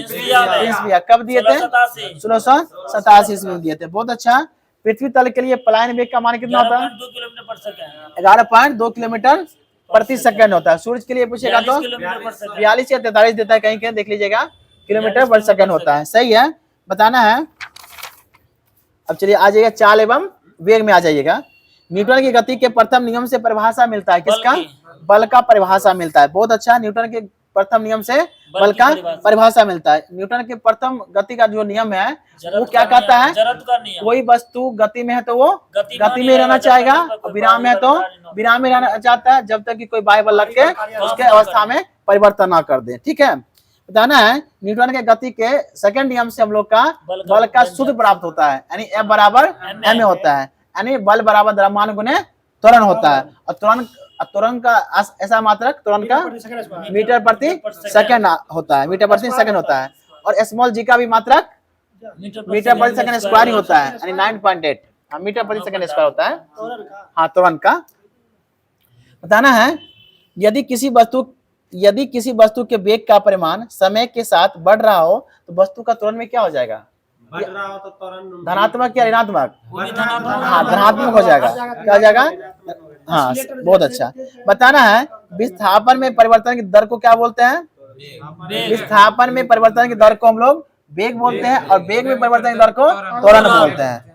कब दिए थे? 1687 ईस्वी में दिए थे। बहुत अच्छा। पृथ्वी तल के लिए पलायन वेग का मान कितना होता है? 11.2 किलोमीटर प्रति सेकंड होता है। सूर्य के लिए पूछेगा तो 42 या 43 देता है, कहीं कहीं देख लीजिएगा, किलोमीटर पर सेकंड होता है। सही है। बताना है अब चलिए आ जाइएगा चाल एवं वेग में आ जाइएगा। न्यूटन की गति के प्रथम नियम से परिभाषा मिलता है किसका? बल का परिभाषा मिलता है। बहुत अच्छा। न्यूटन के प्रथम नियम से बल का परिभाषा मिलता है। न्यूटन के प्रथम गति का जो नियम है वो क्या कहता है? कोई वस्तु गति में है तो वो गति में रहना चाहेगा, विराम में है तो विराम में रहना चाहता है जब तक कि कोई बाह्य बल लग के उसके अवस्था में परिवर्तन ना कर दे। ठीक है। बताना है न्यूटन के गति के सेकंड नियम से हम लोग का बल का सूत्र प्राप्त होता है, यानी F बराबर m होता है, यानी बल बराबर द्रव्यमान गुने त्वरण होता है। और त्वरण का ऐसा मात्रक त्वरण का मीटर प्रति सेकंड होता है, मीटर प्रति सेकंड होता है। और स्मॉल जी का भी मात्रक मीटर प्रति सेकंड स्क्वायर ही होता है, यानी 9.8 मीटर प्रति सेकंड स्क्वायर होता है। हाँ, त्वरण का। बताना है यदि किसी वस्तु के वेग का परिमाण समय के साथ बढ़ रहा हो तो वस्तु का त्वरण में क्या हो जाएगा? धनात्मक या ऋणात्मक? हाँ, धनात्मक हो जाएगा। क्या हो जाएगा? हाँ, बहुत अच्छा। बताना है विस्थापन में परिवर्तन की दर को क्या बोलते हैं? विस्थापन में परिवर्तन की दर को हम लोग वेग बोलते हैं और वेग में परिवर्तन की दर को त्वरण बोलते हैं।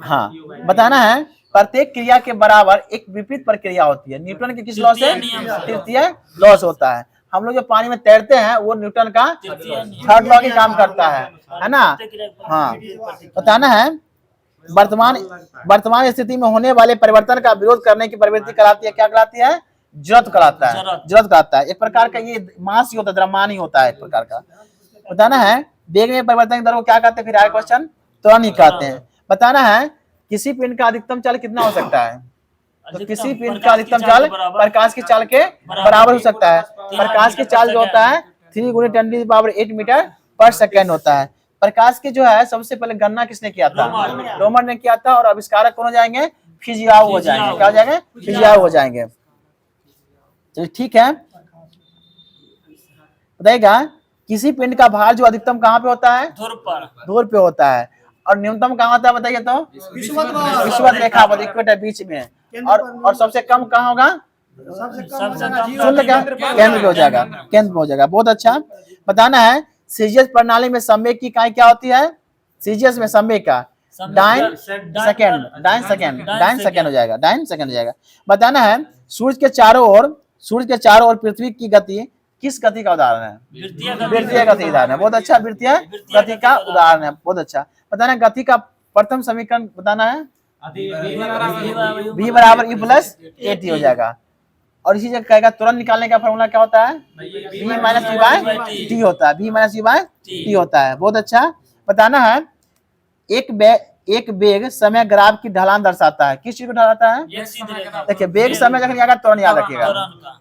हाँ, बताना है प्रत्येक क्रिया के बराबर एक विपरीत प्रक्रिया होती है। न्यूटन के किस लॉ से? तृतीय लॉ से होता है। हम लोग जो पानी में तैरते हैं वो न्यूटन का थर्ड लॉ की काम करता है ना। हाँ, बताना है वर्तमान स्थिति में होने वाले परिवर्तन का विरोध करने की प्रवृत्ति कराती है। क्या कराती है? जड़त्व कराता है। जड़त्व कराता है। एक प्रकार का ये मास ही होता है, द्रव्यमान ही होता है एक प्रकार का। बताना है वेग में परिवर्तन की दर को क्या कहते हैं? फिर आगे क्वेश्चन त्वरण ही कहते हैं। बताना है किसी पिंड का अधिकतम चाल कितना हो सकता है? तो किसी पिंड का अधिकतम चाल प्रकाश की चाल के बराबर हो सकता है। प्रकाश की चाल जो होता है 3 × 10⁸ मीटर पर सेकेंड होता है। प्रकाश की जो है सबसे पहले गणना किसने किया था? रोमर ने किया था। और आविष्कारक कौन हो जाएंगे? फिजियाओ हो जाएंगे। क्या हो जाएंगे? फिजियाओ हो जाएंगे। तो ठीक है, बताइएगा किसी पिंड का भार जो अधिकतम कहाँ पे होता है? ध्रुव पे होता है। और न्यूनतम कहाँ होता है बताइए तो? विषुवत रेखा पर, इक्वेटर बीच में। और सबसे कम कहाँ होगा? शून्य क्या? केंद्र पे हो जाएगा, केंद्र पे हो जाएगा। बहुत अच्छा। बताना है सीजीएस प्रणाली में संवेग की इकाई क्या होती है? सीजीएस में संवेग का डाइन सेकेंड हो जाएगा, डाइन सेकेंड हो जाएगा। बताना है सूर्य के चारों ओर पृथ्वी की गति किस गति का उदाहरण है? वृत्तीय गति उदाहरण है। बहुत अच्छा, वृत्तीय गति का उदाहरण है। बहुत अच्छा। बताना गति का प्रथम समीकरण बताना है। v बराबर u प्लस at हो जाएगा। और इसी जगह कहेगा तुरंत निकालने का फॉर्मूला क्या होता है? v minus u by t होता है, v minus u by t होता है। बहुत अच्छा। बताना है एक वेग समय ग्राफ की ढलान दर्शाता है। किस चीज को दर्शाता है? देखिए वेग समय जब आएगा तुरंत याद रखिएगा।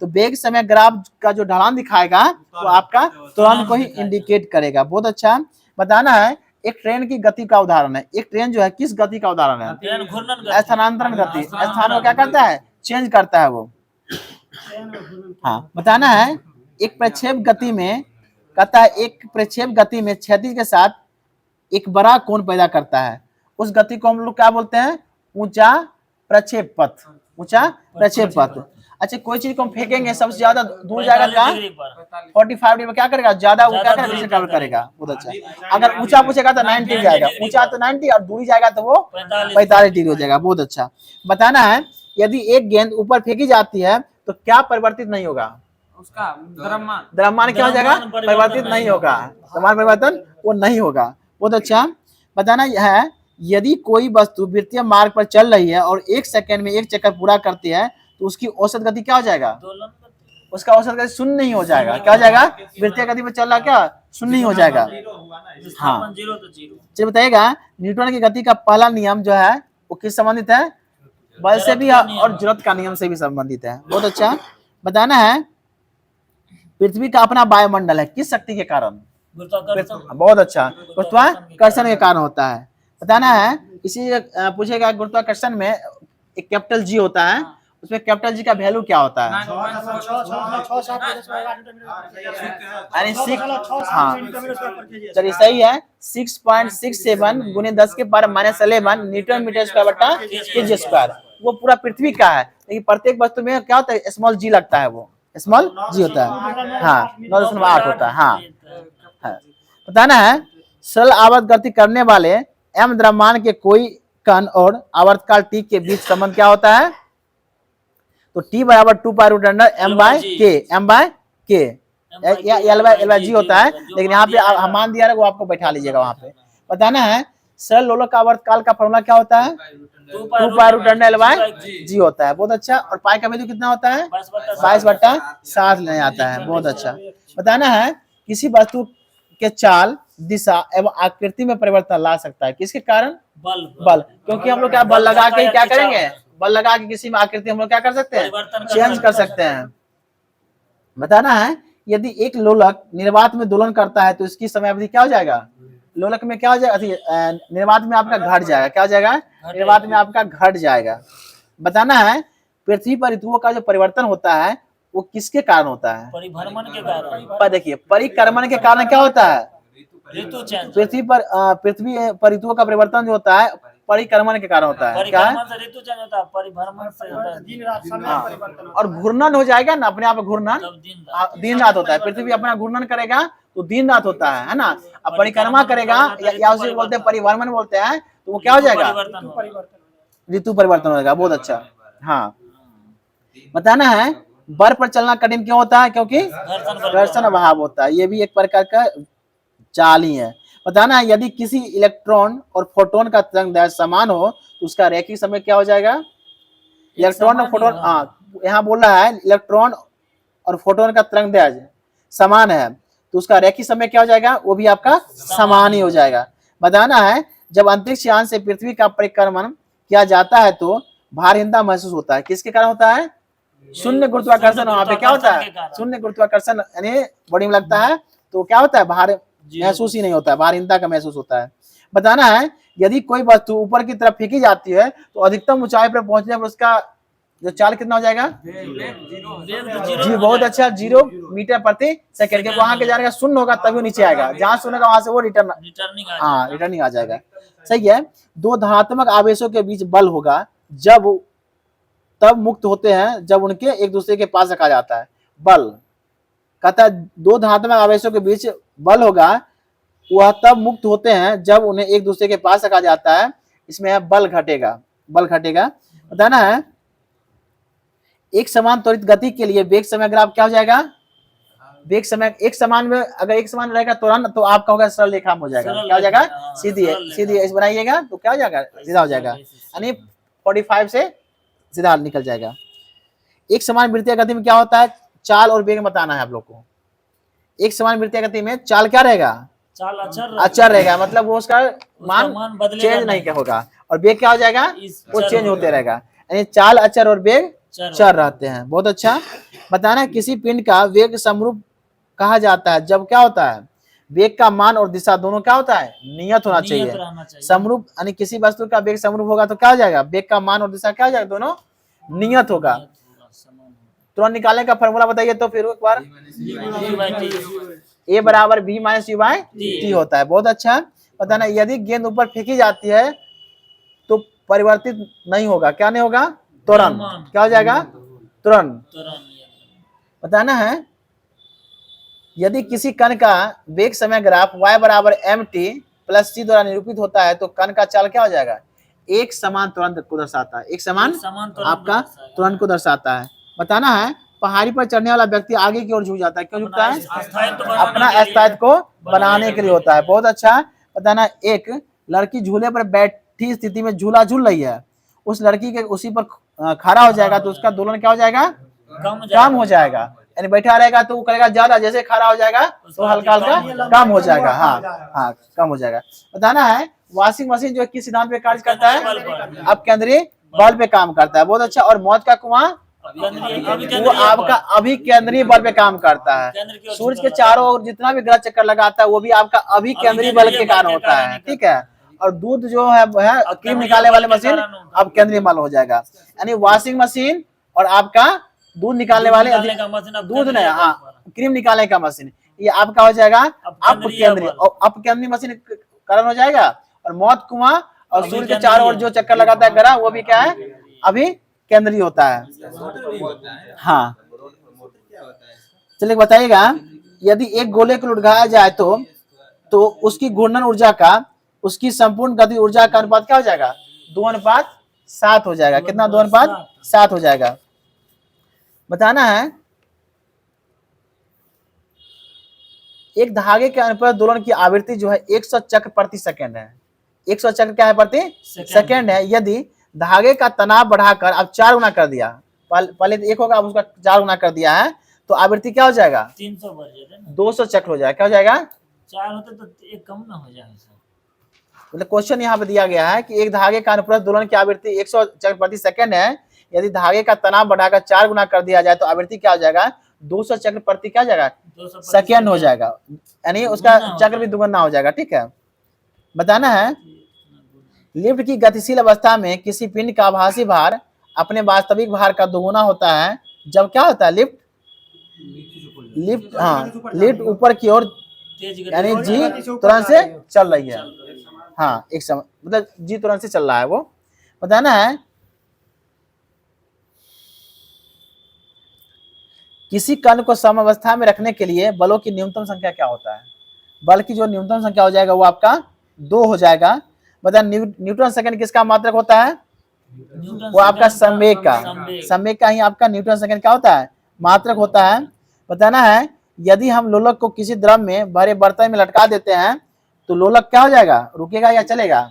तो वेग समय ग्राफ का जो ढलान दिखाएगा वो आपका तुरंत को ही इंडिकेट करेगा। बहुत अच्छा। बताना है एक ट्रेन की गति का उदाहरण है। एक ट्रेन जो है किस गति का उदाहरण है? स्थानांतरण गति। स्थान को क्या करता है? चेंज करता है वो। हाँ, बताना है एक प्रक्षेप गति में कहता है एक प्रक्षेप गति में क्षैतिज के साथ एक बड़ा कोण पैदा करता है। उस गति को हम लोग क्या बोलते हैं? ऊंचा प्रक्षेप पथ। ऊंचा प्रक्षेप पथ। अच्छा, कोई चीज को हम फेंकेंगे सबसे ज्यादा दूर जाएगा क्या? 45 डिग्री में क्या करेगा? ज्यादा वो क्या करेगा? ट्रैवल करेगा। बहुत अच्छा। अगर ऊंचा पूछेगा तो 90 जाएगा, ऊंचा तो 90 और दूरी जाएगा तो वो 45 डिग्री हो जाएगा। बहुत अच्छा। बताना है यदि एक गेंद ऊपर फेंकी जाती है तो क्या परिवर्तित नहीं होगा? उसका द्रव्यमान क्या हो जाएगा? परिवर्तित नहीं होगा। द्रव्यमान परिवर्तन वो नहीं होगा। बहुत अच्छा। बताना है यदि कोई वस्तु वृत्तीय मार्ग पर चल रही है और 1 सेकंड में 1 चक्कर पूरा करती है तो उसकी औसत गति क्या हो जाएगा? उसका औसत गति 0 नहीं हो जाएगा। क्या हो जाएगा? वृत्तीय गति पर चल रहा क्या? 0 नहीं हो जाएगा। हाँ, चलिए बताइएगा न्यूटन की गति का पहला नियम जो है वो किस संबंधित है? बल से भी और जरूरत का नियम से भी संबंधित है। बहुत अच्छा। बताना है पृथ्वी का अपना वायुमंडल है किस शक्ति के कारण? बहुत अच्छा, गुरुत्वाकर्षण के कारण होता है। बताना है इसी पूछेगा गुरुत्वाकर्षण में एक कैपिटल जी होता है, उसमें कैपिटल जी का वैल्यू क्या होता है? हाँ चलिए सही है 6.67 × 10⁻11 न्यूटन मीटर स्क्वायर बटा केजी स्क्वायर। वो पूरा पृथ्वी का है, लेकिन प्रत्येक वस्तु में क्या होता है? स्मॉल जी लगता है, वो स्मॉल जी होता है। हाँ 9.8 होता है। हाँ, बताना है सरल आवर्त गति करने वाले m द्रव्यमान के कोई कण और आवर्तकाल t के बीच संबंध क्या होता है? तो t बराबर 2π√m/k L/g होता है, लेकिन यहाँ पे हम मान दिया है वो आपको बैठा लीजिएगा वहां पे। बताना है सरल लोलक आवर्तकाल का फॉर्मूला क्या होता है? 2π√L/g होता है। बहुत अच्छा। और पाई का वैल्यू कितना होता है? 22/7 लेने आता है। बहुत अच्छा। बताना है किसी वस्तु के चाल, दिशा एवं आकृति में परिवर्तन ला सकता है किसके कारण? बल। क्योंकि हम लोग क्या बल लगा के क्या करेंगे? बल लगा के किसी में आकृति हम लोग क्या कर सकते हैं? चेंज कर सकते हैं। बताना है यदि एक लोलक निर्वात में दोलन करता है तो इसकी समय अवधि क्या हो जाएगा? लोलक में क्या हो जाएगा? निर्वात में आपका घट जाएगा। क्या हो जाएगा? निर्वात में आपका घट जाएगा। बताना है पृथ्वी पर ऋतुओं का जो परिवर्तन होता है वो किसके कारण होता है? परिभ्रमण के कारण। पर देखिए परिक्रमण के कारण क्या होता है? पृथ्वी पर ऋतुओं का परिवर्तन जो होता है परिक्रमण के कारण होता है। क्या है? ऋतु चेंज होता है, परिभ्रमण से होता है। दिन रात समय परिवर्तन और घूर्णन हो जाएगा ना, अपने आप घूर्णन दिन रात होता है। पृथ्वी अपना घूर्णन करेगा तो दिन रात होता है ना। अब परिक्रमा करेगा या उसे बोलते हैं परिभ्रमण बोलते हैं, तो वो क्या हो जाएगा? ऋतु परिवर्तन होगा। बहुत अच्छा। हाँ, बताना है बर्फ पर चलना कठिन क्यों होता है? क्योंकि घर्षण अभाव होता है। ये भी एक प्रकार का चाल ही है। बताना है यदि किसी इलेक्ट्रॉन और फोटोन का तरंगदैर्घ्य समान हो तो उसका रैखिक समय क्या हो जाएगा? इलेक्ट्रॉन और फोटोन, हाँ यहाँ बोल रहा है इलेक्ट्रॉन और फोटोन का तरंगदैर्घ्य समान है तो उसका रैखिक समय क्या हो जाएगा? वो भी आपका समान ही हो जाएगा। बताना है जब अंतरिक्ष यान से पृथ्वी का परिक्रमण किया जाता है तो भारहीनता महसूस होता है। किसके कारण होता है? शून्य गुरुत्वाकर्षण। वहां पे क्या होता है? शून्य गुरुत्वाकर्षण यानी बॉडी में लगता है तो क्या होता है? भार महसूस ही नहीं होता है, भारहीनता का महसूस होता है। बताना है यदि कोई वस्तु ऊपर की तरफ फेंकी जाती है तो अधिकतम ऊंचाई पर पहुंचने पर उसका जो चाल कितना हो जाएगा? जी बहुत अच्छा, 0 मीटर प्रति सेकंड। के वहां के जाने का शून्य होगा तभी नीचे आएगा, जहां शून्य होगा वहां से वो रिटर्निंग आ जाएगा। सही है। दो धनात्मक आवेशों के बीच बल होगा जब तब मुक्त होते हैं जब उनके एक दूसरे के पास रखा जाता है। बल कहता है दो धनात्मक आवेशों के बीच बल होगा, वह तब मुक्त होते हैं जब उन्हें एक दूसरे के पास रखा जाता है। इसमें है बल घटेगा, बल घटेगा। बताना है एक समान त्वरित गति के लिए वेग समय ग्राफ क्या हो जाएगा? वेग समय एक समान में अगर एक समान रहेगा त्वरण तो आपका होगा सरल रेखा हो जाएगा। क्या हो जाएगा? सीधी सीधी बनाइएगा तो क्या हो जाएगा? सीधा हो जाएगा, यानी 45 से सीधा निकल जाएगा। एक समान वृत्तीय गति में क्या होता है? चाल और वेग बताना है आप लोग को। एक समान वृत्तीय गति में चाल क्या रहेगा? चाल अचर रहेगा, मतलब वो उसका मान चेंज नहीं होगा। और वेग क्या हो जाएगा? वो चेंज होते रहेगा, यानी चाल अचर और वेग चर रहते हैं। बहुत अच्छा। बताना किसी पिंड का वेग समरूप कहा जाता है जब क्या होता है? वेग का मान और दिशा दोनों क्या होता है? नियत होना चाहिए। समरूप यानी किसी वस्तु का वेग समरूप होगा तो क्या हो जाएगा? वेग का मान और दिशा क्या हो जाएगा? दोनों नियत होगा। तुरंत निकालने का फॉर्मूला बताइए तो फिर एक बार। A बराबर B minus U by T होता है। बहुत अच्छा। बताना यदि गेंद ऊपर फेंकी जाती है तो परिवर्तित नहीं होगा। क्या नहीं होगा? त्वरण। क्या हो जाएगा? त्वरण। बताना है यदि किसी कण का वेग समय ग्राफ y बराबर mt प्लस c द्वारा निरूपित होता है तो कण का चाल क्या हो जाएगा? एक समान त्वरण को दर्शाता है। एक समान आपका त्वरण को दर्शाता है। बताना है पहाड़ी पर चढ़ने वाला व्यक्ति आगे की ओर झुक जाता है। क्यों झुकता है? अपना अस्तित्व को बनाने के लिए होता है। बहुत अच्छा। बताना एक लड़की झूले पर बैठी स्थिति में झूला झूल रही है, उस लड़की के उसी पर खड़ा हो जाएगा तो उसका दोलन क्या हो जाएगा? कम हो जाएगा, यानी बैठा रहेगा तो वो करेगा ज्यादा, जैसे खड़ा हो जाएगा तो हल्का हल्का कम हो जाएगा। हाँ कम हो जाएगा। बताना है वॉशिंग मशीन जो किस सिद्धांत पे कार्य करता है? अब केंद्रीय बल पे काम करता है। बहुत अच्छा। और मौत का कुआं वो आपका अभी केंद्रीय बल पे काम करता है। सूर्य के चारों ओर जितना भी ग्रह चक्कर लगाता है वो भी आपका अभी केंद्रीय बल के कारण होता है। ठीक है। और दूध जो है क्रीम निकालने वाली मशीन अब केंद्रीय बल हो जाएगा, यानी वॉशिंग मशीन और आपका दूध निकालने वाले दूध नहीं, हाँ क्रीम निकालने का मशीन, ये आपका हो जाएगा अप केंद्रीय। और अप केंद्रीय मशीन कारण हो जाएगा। और मौत कुआं और सूर्य के चारों ओर जो चक्कर लगाता है ग्रह वो भी क्या है? अभी केंद्रीय होता है। हाँ चलिए बताइएगा यदि एक गोले को लुढ़काया जाए तो उसकी घूर्णन ऊर्जा का उसकी संपूर्ण गति ऊर्जा का अनुपात क्या हो जाएगा? 2:7 हो जाएगा। कितना? 2:7 हो जाएगा। बताना है एक धागे के अनुप्रस्थ दोलन की आवृत्ति जो है 100 चक्र प्रति सेकंड है। 100 चक्र क्या है? प्रति सेकंड है। यदि धागे का तनाव बढ़ाकर अब 4 गुना कर दिया, पहले 1 होगा अब उसका 4 गुना कर दिया है तो आवृत्ति क्या हो जाएगा? 200 चक्र हो जाएगा। क्या हो जाएगा? 4 होते तो एक कम ना हो जाएगा। मतलब क्वेश्चन यहाँ पे दिया गया है कि एक धागे का अनुप्रस्थ दोलन की आवृत्ति 100 चक्र प्रति सेकंड है, यदि धागे का तनाव बढ़ाकर 4 गुना कर दिया जाए तो आवृत्ति क्या हो जाएगा? 200 चक्र प्रति क्या जाएगा? सेकंड हो जाएगा, यानी उसका चक्र भी दुगुना हो जाएगा। ठीक है। बताना है लिफ्ट की गतिशील अवस्था में किसी पिंड का आभासी भार अपने वास्तविक भार का दोगुना होता है जब क्या होता है? लिफ्ट ऊपर की ओर यानी जी तुरंत से चल रही है। हाँ एक समय मतलब जी तुरंत से चल रहा है वो। बताना है किसी कण को समावस्था में रखने के लिए बलों की न्यूनतम संख्या क्या होता है? बल की जो न्यूनतम संख्या हो जाएगा वो आपका 2 हो जाएगा। बता न्यूटन सेकंड किसका मात्रक होता है? वो आपका संवेग का ही आपका न्यूटन सेकंड क्या होता है? मात्रक होता है। बताना है यदि हम लोलक को किसी द्रव में भरे बर्तन में लटका देते हैं तो लोलक क्या हो जाएगा? रुकेगा या चलेगा?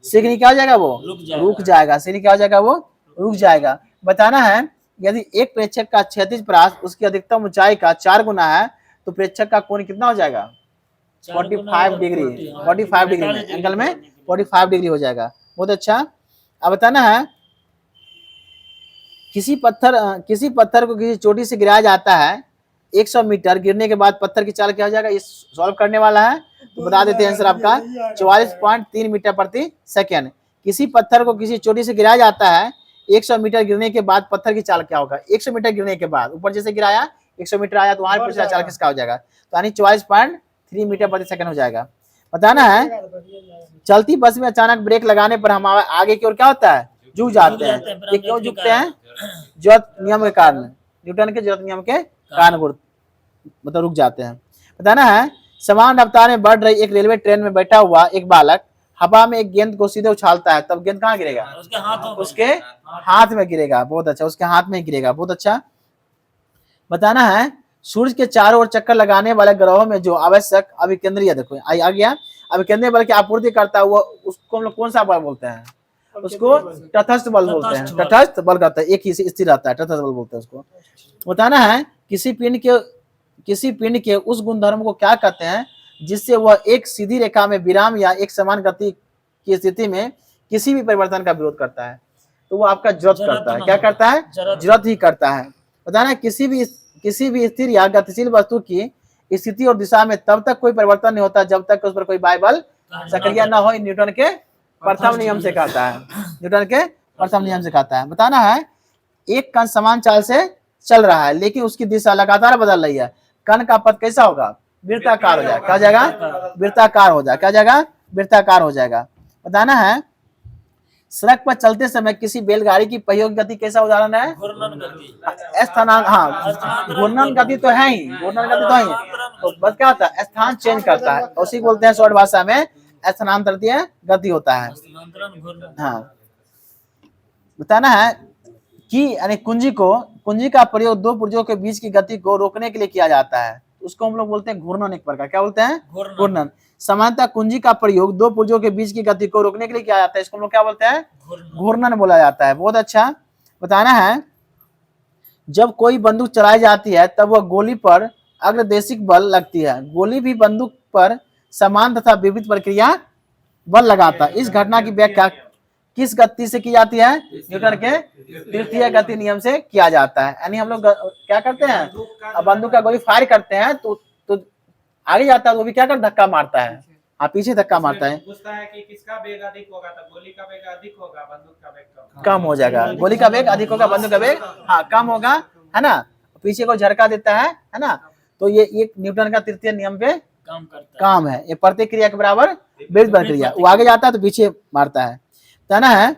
सिगनी क्या हो जाएगा? वो रुक जाएगा। सिगनी क्या हो जाएगा? वो रुक जाएगा। बताना है यदि एक प्रेक्षक का क्षैतिज परास उसकी अधिकतम ऊंचाई का 4 गुना है तो प्रेक्षक का कोण कितना हो जाएगा? 45 डिग्री। 45 डिग्री एंगल में 45 डिग्री हो जाएगा। बहुत अच्छा। अब बताना है किसी पत्थर को किसी चोटी से गिराया जाता है 100 मीटर, गिरने के बाद पत्थर की चाल क्या हो जाएगा, ये सॉल्व करने वाला है तो बता देते हैं आंसर आपका 44.3 मीटर प्रति सेकेंड। किसी पत्थर को किसी चोटी से गिराया जाता है 100 मीटर, गिरने के बाद पत्थर की चाल क्या होगा, 100 मीटर गिरने के बाद ऊपर जैसे गिराया 100 मीटर आया तो वहां पिछला चाल किसका हो जाएगा, तो यानी 44.3 मीटर प्रति सेकंड हो जाएगा। बताना है चलती बस में अचानक ब्रेक लगाने पर हम आगे की ओर क्या होता है, झुक जाते हैं। ये क्यों झुकते हैं, जरूरत नियम के कारण, न्यूटन के जरूरत नियम के कारण मतलब रुक जाते हैं। बताना है समान रफ्तार में बढ़ रही एक रेलवे ट्रेन में बैठा हुआ एक बालक हवा में एक गेंद को सीधे उछालता है, तब गेंद कहाँ गिरेगा, उसके हाथ में गिरेगा। बहुत अच्छा, उसके हाथ में गिरेगा। बहुत अच्छा। बताना है सूर्य के चारों ओर चक्कर लगाने वाले ग्रहों में जो आवश्यक अभिकेंद्रीय, देखो आ गया, अभिकेंद्रीय बल की आपूर्ति करता हुआ उसको हम लोग कौन सा बल बोलते हैं, उसको तटस्थ बल बोलते हैं। तटस्थ बल कहते हैं, एक ही स्थिर रहता है, तटस्थ बल बोलते हैं उसको। बताना है किसी पिंड के उस गुणधर्म को क्या कहते हैं जिससे वह एक सीधी रेखा में विराम या एक समान गति की स्थिति में किसी भी परिवर्तन का विरोध करता है, तो वो आपका जरूरत करता है। क्या करता है, जरूरत ही करता है। बताना है किसी भी स्थिर या गतिशील वस्तु की स्थिति और दिशा में तब तक कोई परिवर्तन नहीं होता जब तक उस पर कोई बाह्य बल सक्रिय न हो, न्यूटन के प्रथम नियम से कहता है, न्यूटन के प्रथम नियम से कहता है। बताना है एक कण समान चाल से चल रहा है लेकिन उसकी दिशा लगातार बदल रही है, कण का पथ कैसा होगा, वृत्ताकार हो जाएगा। क्या हो जाएगा, वृत्ताकार हो जाएगा। क्या जाएगा, वृत्ताकार हो जाएगा। बताना है सड़क पर चलते समय किसी बैलगाड़ी की पहियों की गति कैसा उदाहरण है, स्थानांतरण। हाँ, घूर्णन गति तो है ही, घूर्णन गति तो है, तो बस क्या होता है, स्थान चेंज करता है, उसी बोलते हैं शॉर्ट भाषा में स्थानांतरित गति होता है। हाँ। बताना है कि यानी कुंजी का प्रयोग दो पुर्जों के बीच की गति को रोकने के लिए किया जाता है, उसको हम लोग बोलते हैं घूर्णन। एक प्रकार क्या बोलते हैं, घूर्णन। सामान्यतः कुंजी का प्रयोग दो पुर्जों के बीच की गति को रोकने के लिए किया जाता है, इसको हम लोग क्या बोलते हैं, घूर्णन बोला जाता है। बहुत अच्छा। बताना है जब कोई बंदूक चलाई जाती है तब वह गोली पर अग्रदेशिक बल लगती है, गोली भी बंदूक पर समान तथा विपरीत प्रक्रिया बल लगाता है। इस घटना की व्याख्या किस गति से की जाती है, न्यूटन के तृतीय गति नियम से किया जाता है। यानी हम लोग क्या करते हैं, बंदूक का गोली फायर करते हैं तो आगे जाता है, वो भी क्या कर धक्का मारता है, हाँ पीछे धक्का मारता है। पूछता है कि किसका वेग अधिक होगा, तो गोली का वेग अधिक होगा, बंदूक का वेग कम हो जाएगा। गोली का वेग अधिक होगा, बंदूक का वेग हाँ कम होगा, है ना, पीछे को झटका देता है ना। तो ये न्यूटन का तृतीय नियम पे काम है। ये प्रतिक्रिया के बराबर विपरीत प्रक्रिया, वो आगे जाता है तो पीछे मारता है। कहना है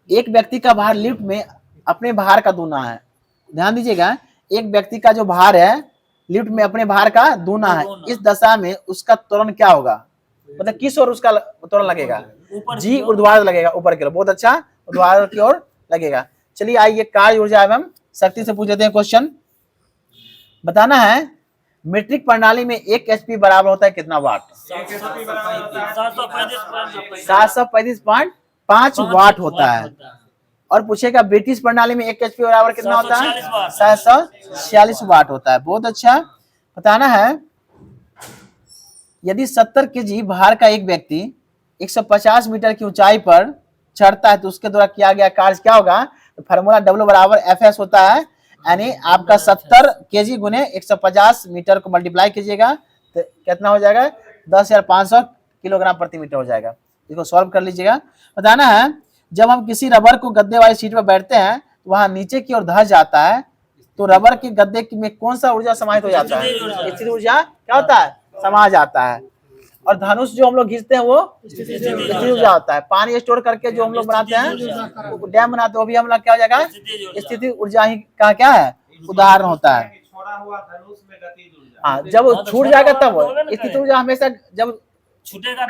एक व्यक्ति का भार लिफ्ट में अपने भार का दूना है। ध्यान दीजिएगा, एक व्यक्ति का जो भार है लिफ्ट में अपने भार का दूना है, इस दशा में उसका त्वरण क्या होगा, मतलब किस ओर उसका त्वरण लगेगा, जी ऊर्ध्वाधर लगेगा, ऊपर की ओर। बहुत अच्छा, ऊर्ध्वाधर की ओर लगेगा। चलिए आइए कार्य ऊर्जा एवं शक्ति से पूछ लेते हैं क्वेश्चन। बताना है मीट्रिक प्रणाली में 1 HP बराबर होता है कितना वाट, 735.5 वाट होता है। और पूछेगा ब्रिटिश प्रणाली में 1 HP बराबर कितना होता है, 746 वाट होता है। बहुत अच्छा। बताना है यदि 70 kg भार का एक व्यक्ति 150 मीटर की ऊंचाई पर चढ़ता है तो उसके द्वारा किया गया कार्य क्या होगा, तो फार्मूला W बराबर FS होता है, यानी आपका 70 kg गुने 150 मीटर को मल्टीप्लाई कीजिएगा तो कितना हो जाएगा, 10,500 किलोग्राम प्रति मीटर हो जाएगा। इसको सॉल्व कर लीजिएगा। बताना है जब हम किसी रबर को गद्दे वाली सीट पर बैठते हैं तो वहां नीचे की ओर धंस जाता है, तो रबर के गद्दे में कौन सा ऊर्जा समाहित हो जाता है, स्थिर ऊर्जा क्या होता है, समा जाता है। और धनुष जो हम लोग खींचते हैं वो स्थिर ऊर्जा होता है। पानी स्टोर करके जो हम लोग बनाते हैं डैम बनाते हैं, वो भी हम लोग क्या हो जाएगा, स्थिति ऊर्जा ही का क्या है, उदाहरण होता है। छोड़ा हुआ धनुष में गतिज ऊर्जा। हाँ, जब छूट जाएगा तब स्थिति ऊर्जा हमेशा जब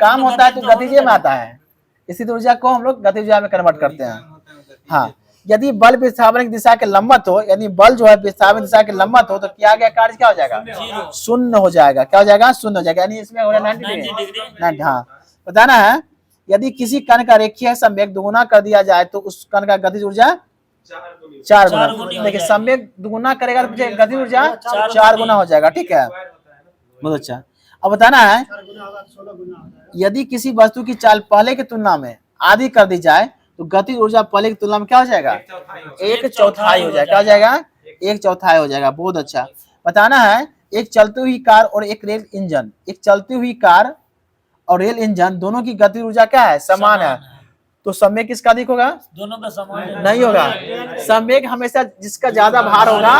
काम होता है तो गतिज में आता है, स्थिति ऊर्जा को हम लोग गतिज ऊर्जा में कन्वर्ट करते हैं। हाँ, यदि बल विस्थापन की दिशा के लंबवत हो, यदि बल जो है विस्थापन दिशा के लंबवत हो तो किया गया कार्य क्या हो जाएगा, शून्य हो जाएगा। क्या हो जाएगा, शून्य हो जाएगा, यानी इसमें हो रहा है 90 डिग्री। हाँ, बताना है यदि किसी कण का रेखीय संवेग दुगुना कर दिया जाए तो उस कण का गतिज ऊर्जा 4 गुना। देखिए संवेग दुगुना करेगा तो गतिज ऊर्जा 4 गुना हो जाएगा। ठीक है, बहुत अच्छा। अब बताना है यदि किसी वस्तु की चाल पहले की तुलना में आधी कर दी जाए तो गतिज ऊर्जा पहले की तुलना में क्या हो जाएगा? एक चौथाई हो 1/4 हो जाएगा। क्या हो जाएगा? 1/4 हो जाएगा। बहुत अच्छा। बताना है एक चलती हुई कार और एक रेल इंजन, एक चलती हुई कार और रेल इंजन दोनों की गतिज ऊर्जा क्या है? समान है। तो समय किसका अधिक होगा? दोनों का समान है। नहीं होगा। संवेग हमेशा जिसका ज्यादा भार होगा,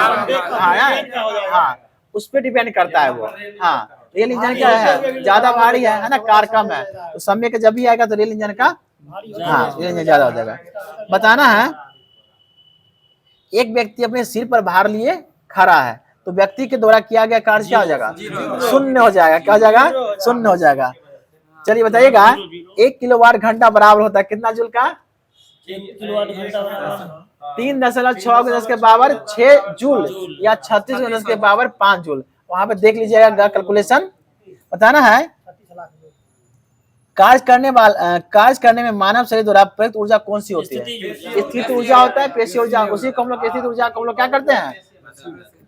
हाँ, उस पर डिपेंड करता है वो। हाँ, रेल इंजन क्या है? ज्यादा भारी है ना, कार कम है, तो संवेग जब भी आएगा तो रेल इंजन का, हाँ, रेल इंजन ज्यादा हो जाएगा। बताना है एक व्यक्ति अपने सिर पर भार लिए खड़ा है, तो व्यक्ति के द्वारा किया गया कार्य क्या हो जाएगा? शून्य हो जाएगा। क्या हो जाएगा? शून्य हो जाएगा। चलिए बताइएगा 1 किलोवाट घंटा बराबर होता है कितना जूल का? 1 किलोवाट घंटा बराबर 3.6 के पावर 6 जूल या 36 के पावर 5 जूल। वहां पे देख लीजिएगा कैलकुलेशन। बताना है कार्य करने में मानव शरीर द्वारा प्रयुक्त ऊर्जा कौन सी होती है? स्थित ऊर्जा होता है, पेशीय ऊर्जा। उसी को हम लोग स्थित ऊर्जा को हम लोग क्या करते हैं?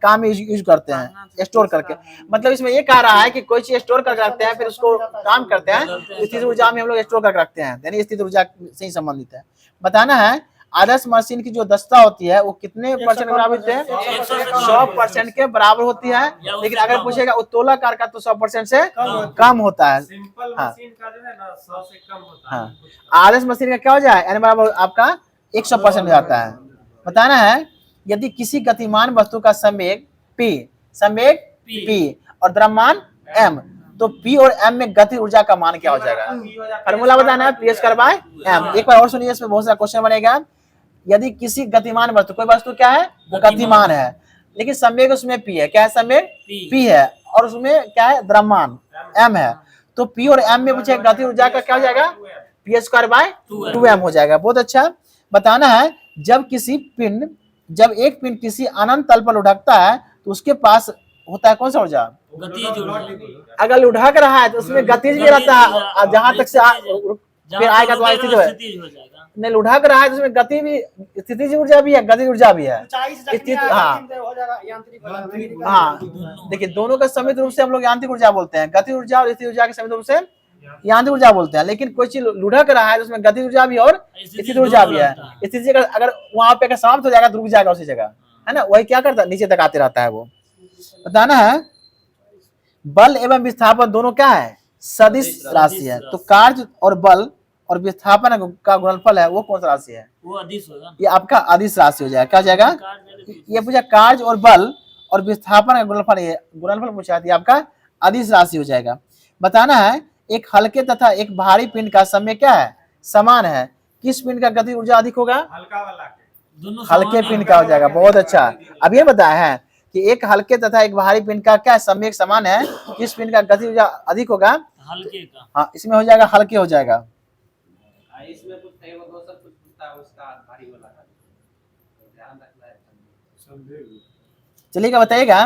काम में यूज करते हैं, स्टोर करके। मतलब इसमें ये कह रहा है कि कोई चीज स्टोर करके रखते हैं, फिर उसको काम करते हैं, तो स्थित ऊर्जा में हम लोग स्टोर करके रखते हैं, यानी स्थित ऊर्जा से ही संबंधित है। बताना है आदर्श मशीन की जो दक्षता होती है वो कितने परसेंट बराबर होती है? 100% के बराबर होती है। लेकिन अगर पूछेगा उत्तोलक कार का तो 100% से कम होता है। सिंपल हाँ। मशीन का जो है ना 100 से कम होता है। हाँ, आदर्श मशीन का क्या हो जाए? यानी बराबर आपका 100% हो जाता है। बताना है यदि किसी गतिमान वस्तु का संवेग P और द्रव्यमान M, तो P और M में गति ऊर्जा का मान क्या हो जाएगा? फॉर्मूला बताना है P स्क्वायर बाय M। एक बार और सुनिए, इसमें बहुत सारा क्वेश्चन बनेगा। यदि किसी गतिमान वस्तु, कोई वस्तु क्या है? वो गतिमान है, लेकिन संवेग उसमें P है। क्या है? संवेग P है, और उसमें क्या है? द्रव्यमान M है। तो P और M में पूछे गति ऊर्जा का क्या हो जाएगा? P स्क्वायर बाय 2M हो जाएगा। बहुत अच्छा। बताना है जब एक पिंड किसी अनंत तल पर लुढ़कता है तो उसके पास होता है कौन सा ऊर्जा? गतिज ऊर्जा। अगर लुढ़क रहा है तो उसमें गतिज भी रहता है, और जहां तक से फिर आएगा तो स्थिति हो जाएगा। नहीं, लुढ़क रहा है तो उसमें गति भी, स्थितिज ऊर्जा भी है, गतिज ऊर्जा भी है। हाँ, देखिए दोनों का संयुक्त रूप से हम लोग यांत्रिक ऊर्जा बोलते हैं। गति ऊर्जा और स्थिति ऊर्जा के संयुक्त रूप से यांत्रिक ऊर्जा बोलते हैं। लेकिन कोई चीज लुढ़क रहा है तो उसमें गति ऊर्जा भी और स्थिति ऊर्जा भी है। स्थिति अगर वहां पे समाप्त हो जाएगा तो रुक जाएगा उसी जगह, है ना, वही क्या करता है? नीचे तक आते रहता है वो। बताना है बल एवं विस्थापन दोनों क्या है? सदिश राशि है। तो कार्य और बल और विस्थापन का गुणनफल है वो कौन सा राशि है? वो अदिश होगा। ये आपका अदिश राशि हो जाएगा। क्या हो जाएगा? ये पूछा कार्य और बल और विस्थापन का गुणनफल, ये गुणनफल पूछा है, आपका अदिश राशि हो जाएगा। बताना है एक हल्के तथा एक भारी पिंड का समय क्या है? समान है। किस पिंड का गति ऊर्जा अधिक होगा? हल्का वाला के दोनों हल्के पिंड का हो जाएगा। बहुत अच्छा। अब ये बताया है कि एक हल्के तथा एक भारी पिंड का क्या समय समान है, किस पिंड का गति ऊर्जा अधिक होगा? हल्के का। हाँ, इसमें हो जाएगा हल्के हो जाएगा। इसमें कुछ है वो दोसर कुछ पूछता है उसका भारी वाला का ध्यान रखना है। चलिएगा बताइएगा।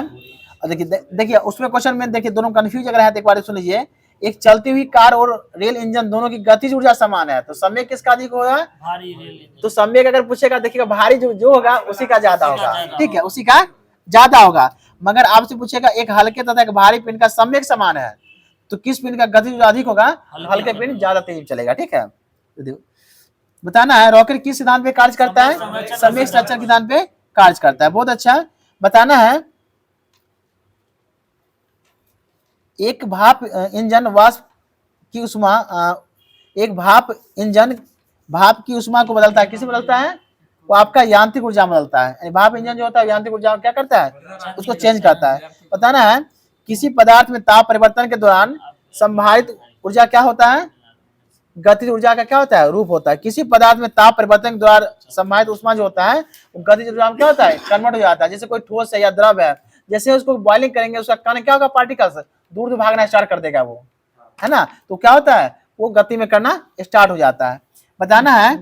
और देखिए उसमें क्वेश्चन में देखिए दोनों कंफ्यूज अगर है तो एक बार सुन लीजिए। एक चलती हुई कार और रेल इंजन दोनों की गतिज ऊर्जा समान है, तो समय किसका अधिक होगा? भारी रेल इंजन। तो समय अगर पूछेगा देखिएगा भारी जो होगा उसी का ज्यादा होगा। ज्यादा ठीक है, उसी का ज्यादा होगा। मगर आपसे पूछेगा एक हल्के तथा एक भारी पिंड का समय समान है, तो किस पिंड का गतिज ऊर्जा अधिक होगा? हल्के पिंड ज्यादा तेज चलेगा। ठीक है, बताना है रॉकेट किस सिद्धांत पे कार्य करता है? समय संरक्षण के सिद्धांत पे कार्य करता है। बहुत अच्छा। बताना है एक भाप इंजन वाष्प की उष्मा एक भाप इंजन भाप की उष्मा को बदलता है, किसे बदलता है? वो आपका यांत्रिक ऊर्जा बदलता है। यानी भाप इंजन जो होता है यांत्रिक ऊर्जा क्या करता है? उसको चेंज करता है। बताना है किसी पदार्थ में ताप परिवर्तन के दौरान संभावित ऊर्जा क्या होता है? गतिज ऊर्जा का क्या होता है? रूप होता है। किसी पदार्थ में ताप परिवर्तन के द्वारा संभावित ऊष्मा जो होता है वो गतिज ऊर्जा में क्या होता है? कन्वर्ट हो जाता है। जैसे कोई ठोस है या द्रव है, जैसे उसको बॉइलिंग करेंगे उसका कण क्या होगा? पार्टिकल्स दूर भागना स्टार्ट कर देगा वो, है ना, तो क्या होता है? वो गति में करना स्टार्ट हो जाता है। बताना है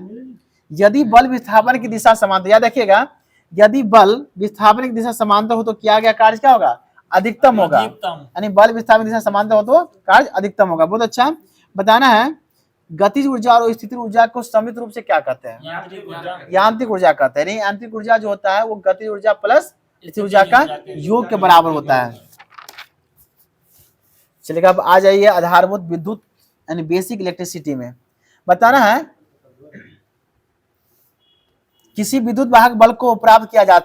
यदि बल विस्थापन की दिशा समांतर, याद रखिएगा यदि बल विस्थापन की दिशा समांतर हो तो किया गया कार्य क्या होगा? अधिकतम होगा। यानी बल विस्थापन की दिशा समांतर हो तो कार्य अधिकतम होगा। बहुत अच्छा। बताना है गतिज ऊर्जा और स्थिति ऊर्जा को संयुक्त रूप से क्या कहते हैं? यांत्रिक ऊर्जा कहते हैं। नहीं, यांत्रिक ऊर्जा जो होता है वो गतिज ऊर्जा प्लस स्थिति ऊर्जा का योग के बराबर होता है। चलिएगा अब आ जाइए आधारभूत विद्युत यानी बेसिक इलेक्ट्रिसिटी में। बताना है किसी विद्युत वाहक बल को प्राप्त किया जा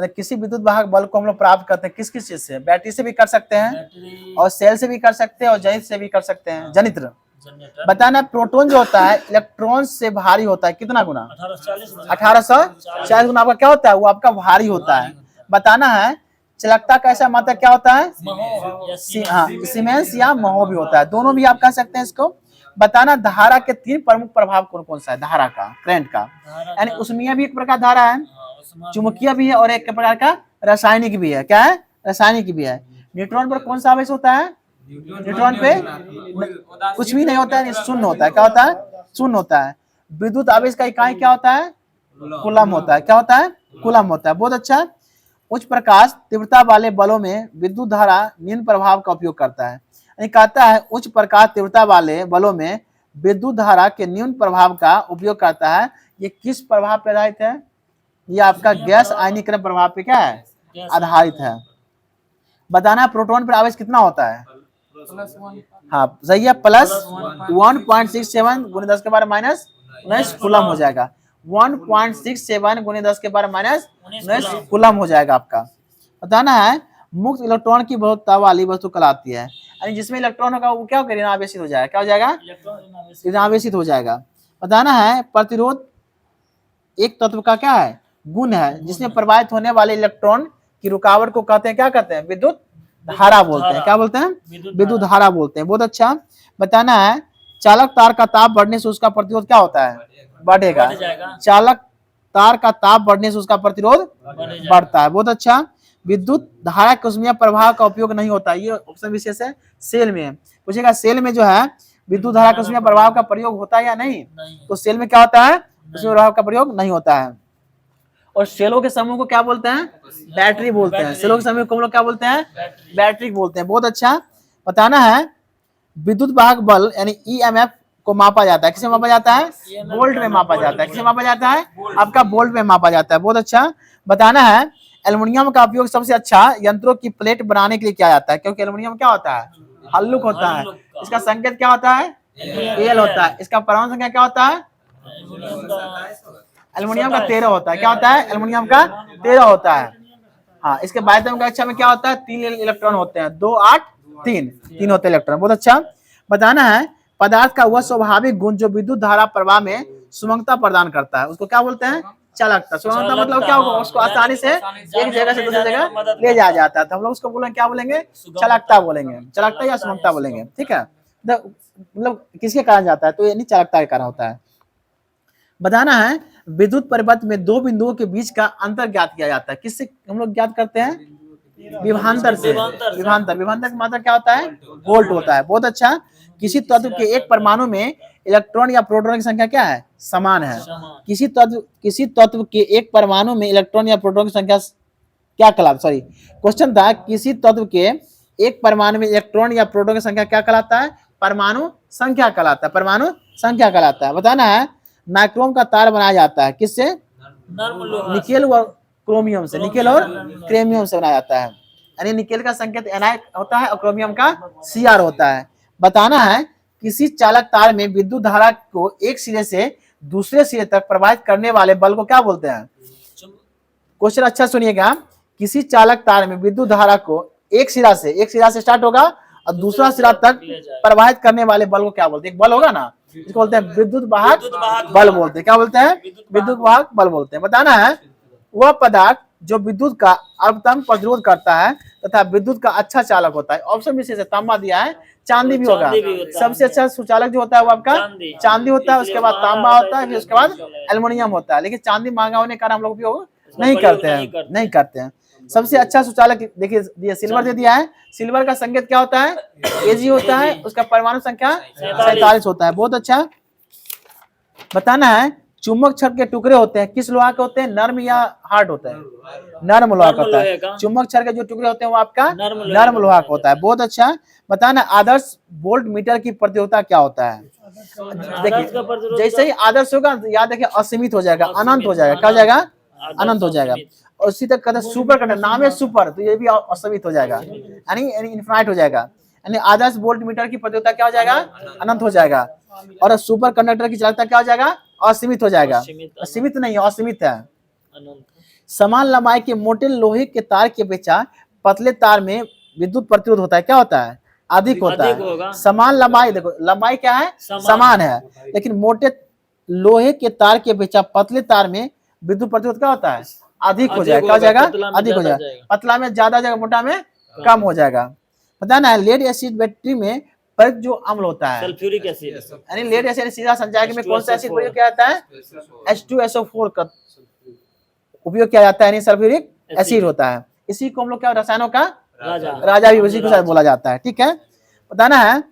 किसी विद्युत वाहक बल को हम लोग प्राप्त करते हैं किस किस चीज से? बैटरी से भी कर सकते हैं बैटरी, और सेल से भी कर सकते हैं और जनित्र से भी कर सकते हैं। जनित्र जनरेटर, बताना, प्रोटॉन जो होता है इलेक्ट्रॉन से भारी होता है कितना गुना? 1840 गुना। आपका क्या होता है? वो आपका भारी होता है। बताना है चालकता का ऐसा मात्रक क्या होता है? हाँ, सीमेंस या महो भी होता है, दोनों भी आप कह सकते हैं इसको। बताना धारा के 3 प्रमुख प्रभाव कौन कौन सा है? धारा का, करंट का, यानी उसमें भी एक प्रकार धारा है, चुंबकीय भी है और एक प्रकार का रासायनिक भी है। क्या है? रासायनिक भी है। न्यूट्रॉन पर कौन सा आवेश होता है? न्यूट्रॉन पे कुछ भी नहीं होता है, शून्य होता है। क्या होता है? शून्य होता है। विद्युत आवेश का इकाई क्या होता है? कूलम होता है। क्या होता है? कूलम होता है। बहुत अच्छा। उच्च प्रकाश तीव्रता वाले बलों में विद्युत धारा निम्न प्रभाव का उपयोग करता है। यानी कहता है उच्च प्रकाश तीव्रता वाले बलों में विद्युत धारा के न्यून प्रभाव का उपयोग करता है। ये किस प्रभाव पर आधारित है? ये आपका गैस आयनीकरण प्रभाव पे क्या है? आधारित है। बताना प्रोटॉन पर आवेश कितना होता है? हाँ सही है, प्लस 1.67 गुणे 10 के पावर माइनस 19 कूलम हो जाएगा। 1.67 गुणे 10 के पावर माइनस 19 कूलम हो जाएगा आपका। बताना है मुक्त इलेक्ट्रॉन की बहुलता वाली वस्तु कहलाती है, यानी जिसमें इलेक्ट्रॉन होगा वो क्या करेगा? आवेशित हो जाएगा। क्या हो जाएगा? आवेशित हो जाएगा। बताना है प्रतिरोध एक तत्व का क्या है? गुण है, जिसमें प्रवाहित होने वाले इलेक्ट्रॉन की रुकावट को कहते हैं, क्या कहते हैं? विद्युत धारा बोलते हैं। क्या बोलते हैं? विद्युत धारा बोलते हैं। बहुत अच्छा। बताना है चालक तार का ताप बढ़ने से उसका प्रतिरोध क्या होता है? बढ़ेगा। चालक तार का ताप बढ़ने से उसका प्रतिरोध बढ़ता है। बहुत अच्छा। विद्युत धारा के उसमें प्रभाव का उपयोग नहीं होता, ये ऑप्शन विशेष है। सेल में पूछेगा, सेल में जो है विद्युत धारा के उसमें प्रभाव का प्रयोग होता है या नहीं? तो सेल में क्या होता है? उसमें प्रभाव का प्रयोग नहीं होता है। और सेलों के समूह को क्या बोलते हैं? बैटरी बोलते हैं। सेलों के समूह को हम लोग क्या बोलते हैं? बैटरी बोलते हैं। बहुत अच्छा। बताना है विद्युत वाहक बल यानी ईएमएफ को मापा जाता है। किसे मापा जाता है? वोल्ट में मापा जाता है। किसे मापा जाता है? आपका वोल्ट में मापा जाता है। बहुत अच्छा। बताना है एल्युमिनियम का उपयोग सबसे अच्छा यंत्रों की प्लेट बनाने के लिए किया जाता है, क्योंकि एल्युमिनियम क्या होता है? हल्लुक होता है। इसका संकेत क्या होता है? एल होता है। इसका परमाणु संख्या क्या होता है? एल्युमिनियम का 13 होता है। क्या होता है? एल्युमिनियम का 13 होता है। हाँ, इसके बाध्यम कक्षा में क्या होता है? 3 इलेक्ट्रॉन होते हैं। 2 8 3 होते हैं इलेक्ट्रॉन। बहुत अच्छा। बताना है पदार्थ का वह स्वाभाविक गुण जो विद्युत धारा प्रवाह में सुगमता प्रदान करता है, उसको क्या बोलते हैं? चालकता। सुगमता मतलब क्या होगा? उसको आसानी से एक जगह से दूसरी जगह ले जाया जाता है, तो हम लोग उसको बोलेंगे, क्या बोलेंगे? चालकता बोलेंगे। चालकता या सुगमता बोलेंगे। ठीक है, मतलब किसके कारण जाता है? तो ये नहीं, चालकता के कारण होता है। बताना है विद्युत परिपथ में 2 बिंदुओं के बीच का अंतर ज्ञात किया जाता है। किससे हम लोग ज्ञात करते हैं? विभवांतर से। विभवांतर का मात्रा क्या होता है? वोल्ट होता है। बहुत अच्छा। किसी तत्व के एक परमाणु में इलेक्ट्रॉन या प्रोटॉन की संख्या क्या है? समान है। किसी तत्व के एक परमाणु में इलेक्ट्रॉन या प्रोटॉन की संख्या क्या कहलाता? सॉरी, क्वेश्चन था किसी तत्व के एक परमाणु में इलेक्ट्रॉन या प्रोटॉन की संख्या क्या कहलाता है? परमाणु संख्या कहलाता है। परमाणु संख्या कहलाता है। बताना है नाइक्रोम का तार बनाया जाता है किससे? निकेल और क्रोमियम से। निकेल और क्रोमियम से बनाया जाता है, यानी निकेल का संकेत Ni होता है और क्रोमियम का Cr होता है। बताना है किसी चालक तार में विद्युत धारा को एक सिरे से दूसरे सिरे तक प्रवाहित करने वाले बल को क्या बोलते हैं? क्वेश्चन अच्छा सुनिएगा। किसी चालक तार में विद्युत धारा को एक सिरा से स्टार्ट होगा और दूसरा सिरा तक प्रवाहित करने वाले बल को क्या बोलते हैं? एक बल होगा ना, इसको बोलते हैं विद्युत वाहक बल बोलते हैं। क्या बोलते हैं? विद्युत वाहक बल बोलते हैं। बताना है वह पदार्थ जो विद्युत का अल्पतम प्रतिरोध करता है तथा विद्युत का अच्छा चालक होता है। ऑप्शन में से तांबा दिया है, चांदी भी होगा। सबसे अच्छा सुचालक जो होता है वो आपका चांदी होता है, उसके बाद तांबा होता है, फिर उसके बाद एल्युमिनियम होता है। लेकिन चांदी महंगा होने के कारण हम लोग उपयोग नहीं करते हैं। सबसे अच्छा सुचालक देखिए सिल्वर दे दिया है। सिल्वर का संकेत क्या होता है? Ag होता है। उसका परमाणु संख्या 47 होता है। बहुत अच्छा। बताना है चुंबक छड़ के टुकड़े होते हैं किस लोहा के होते हैं? नर्म या हार्ड होता है? नर्म लोहा का होता है। चुंबक छड़ के जो टुकड़े होते हैं वो आपका नर्म लोहा का होता है। बहुत अच्छा। बताना आदर्श वोल्ट मीटर की प्रतिरोधकता क्या होता है? देखिए जैसे ही आदर्श होगा याद रखिए असीमित हो जाएगा, अनंत हो जाएगा। क्या हो जाएगा? अनंत हो जाएगा। और इसी तक कहते हैं सुपर कंडक्टर, नाम है सुपर, तो ये भी असीमित हो जाएगा, यानी इनफाइनाइट हो जाएगा। यानी आदर्श वोल्ट मीटर की प्रतिरोधकता क्या हो जाएगा? अनंत हो जाएगा। और सुपर कंडक्टर की चालकता क्या हो जाएगा? असीमित हो जाएगा, असीमित, सीमित नहीं है, असीमित है। अनंत। समान लंबाई के मोटे लोहे के तार की अपेक्षा पतले तार में विद्युत प्रतिरोध होता है, क्या होता है? अधिक होता अधिक होगा। है। समान लंबाई, देखो लंबाई क्या है? समान है, लेकिन मोटे लोहे के तार की अपेक्षा पतले तार में विद्युत प्रतिरोध क्या होता है? अधिक हो जाएगा। क्या हो जाएगा? अधिक हो जाएगा। पतला में ज्यादा हो जाएगा, मोटा में कम हो जाएगा। पता ना, लेड एसिड बैटरी में प्रयुक्त जो अम्ल होता है, सल्फ्यूरिक एसिड, यानी लेड एसिड सीधा संचायक में कौन सा एसिड प्रयोग किया जाता है? H2SO4 का उपयोग किया जाता है, यानी सल्फ्यूरिक एसिड होता है। इसी को हम लोग क्या, रसायनों का राजा भी उसी के साथ बोला जाता है। ठीक है, बताना है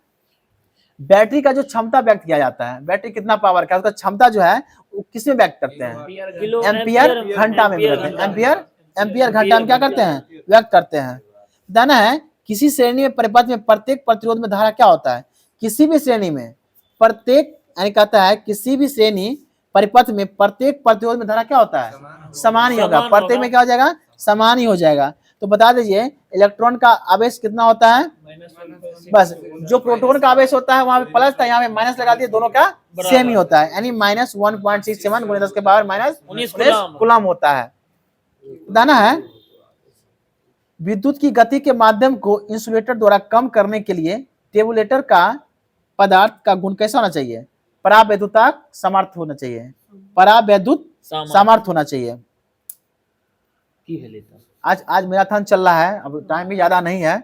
बैटरी का जो क्षमता व्यक्त किया जाता है, बैटरी कितना पावर का, उसका क्षमता जो है वो किसमें व्यक्त करते हैं? एम्पियर घंटा में व्यक्त करते हैं। एम्पियर घंटा में क्या करते हैं? व्यक्त करते हैं। बताना है किसी श्रेणी में परिपथ में प्रत्येक प्रतिरोध में धारा क्या होता है? किसी भी श्रेणी में प्रत्येक, यानी कहता है किसी भी श्रेणी परिपथ में प्रत्येक प्रतिरोध में धारा क्या होता है? समान ही होगा। प्रत्येक में क्या हो जाएगा? समान ही हो जाएगा। तो बता दीजिए इलेक्ट्रॉन का आवेश कितना होता है? बस जो प्रोटॉन का आवेश होता है वहां पे प्लस था, यहाँ पे माइनस लगा दिए, दोनों का सेम ही होता है, यानी -1.67 × 10 के पावर -19 कूलम होता है। दाना है विद्युत की गति के माध्यम को इंसुलेटर द्वारा कम करने के लिए टेबुलेटर का पदार्थ का गुण कैसा होना चाहिए? परावैद्युताक सामर्थ्य होना चाहिए, परावैद्युत सामर्थ्य होना चाहिए। आज मैराथन चल रहा है, अब टाइम भी ज्यादा नहीं है,